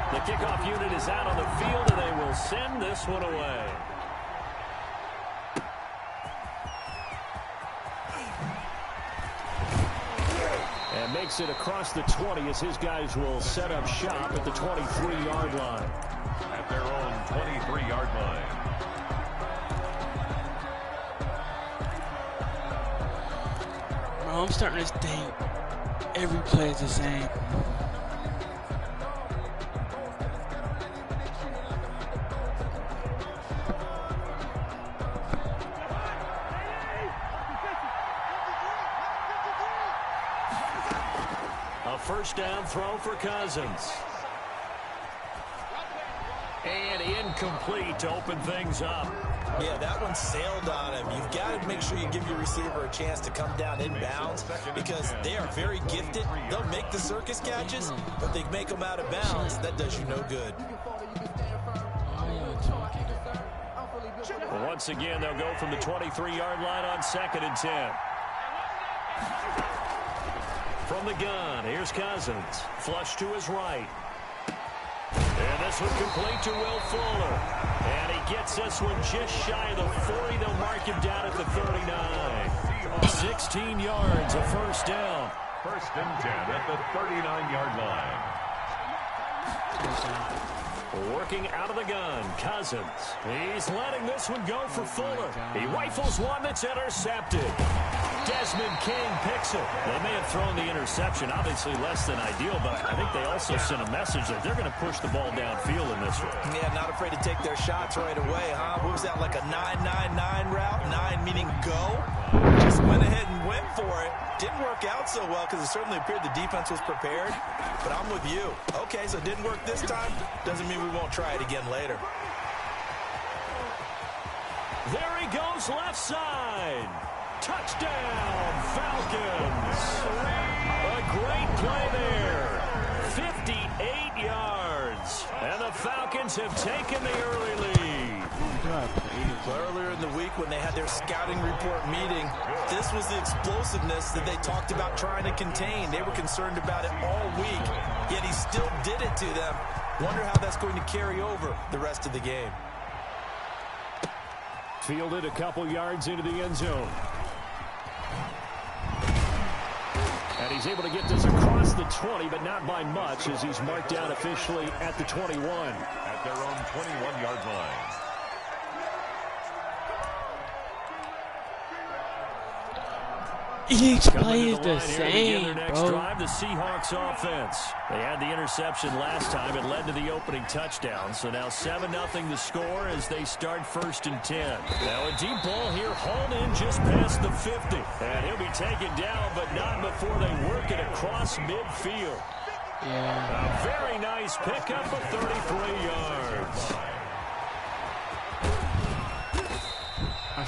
The kickoff unit is out on the field, and they will send this one away. And makes it across the 20 as his guys will set up shop at the 23-yard line. At their own 23-yard line. Bro, I'm starting to think every play is the same. A first down throw for Cousins. And incomplete to open things up. Yeah, that one sailed on him. You've got to make sure you give your receiver a chance to come down inbounds because they are very gifted. They'll make the circus catches, but they make them out of bounds. That does you no good. Once again, they'll go from the 23-yard line on 2nd and 10. From the gun, here's Cousins. Flush to his right. And this one complete to Will Fuller. And he gets this one just shy of the 40. They'll mark him down at the 39. 16 yards, a first down. 1st and 10 at the 39-yard line. Working out of the gun, Cousins. He's letting this one go for Fuller. He rifles one that's intercepted. Desmond King picks it. They may have thrown the interception, obviously less than ideal, but I think they also sent a message that they're going to push the ball downfield in this one. Yeah, not afraid to take their shots right away, huh? What was that, like a 9-9-9 route? 9 meaning go? Just went ahead and went for it. Didn't work out so well because it certainly appeared the defense was prepared. But I'm with you. Okay, so it didn't work this time. Doesn't mean we won't try it again later. There he goes left side. Touchdown, Falcons. A great play there. 58 yards. And the Falcons have taken the early lead. Earlier in the week when they had their scouting report meeting, this was the explosiveness that they talked about trying to contain. They were concerned about it all week, yet he still did it to them. Wonder how that's going to carry over the rest of the game. Fielded a couple yards into the end zone. And he's able to get this across the 20, but not by much, as he's marked down officially at the 21. At their own 21-yard line. Each play is the same, bro. Drive, the Seahawks offense. They had the interception last time. It led to the opening touchdown. So now 7-0 the score as they start 1st and 10. Now a deep ball here, hauled in just past the 50. And he'll be taken down, but not before they work it across midfield. Yeah. A very nice pickup of 33 yards.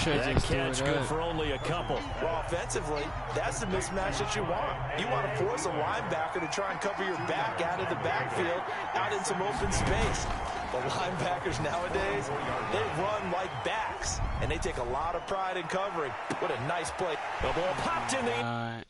That catch good for only a couple. Well, offensively, that's the mismatch that you want. You want to force a linebacker to try and cover your back out of the backfield, out in some open space. But linebackers nowadays, they run like backs, and they take a lot of pride in covering. What a nice play. The ball popped in the...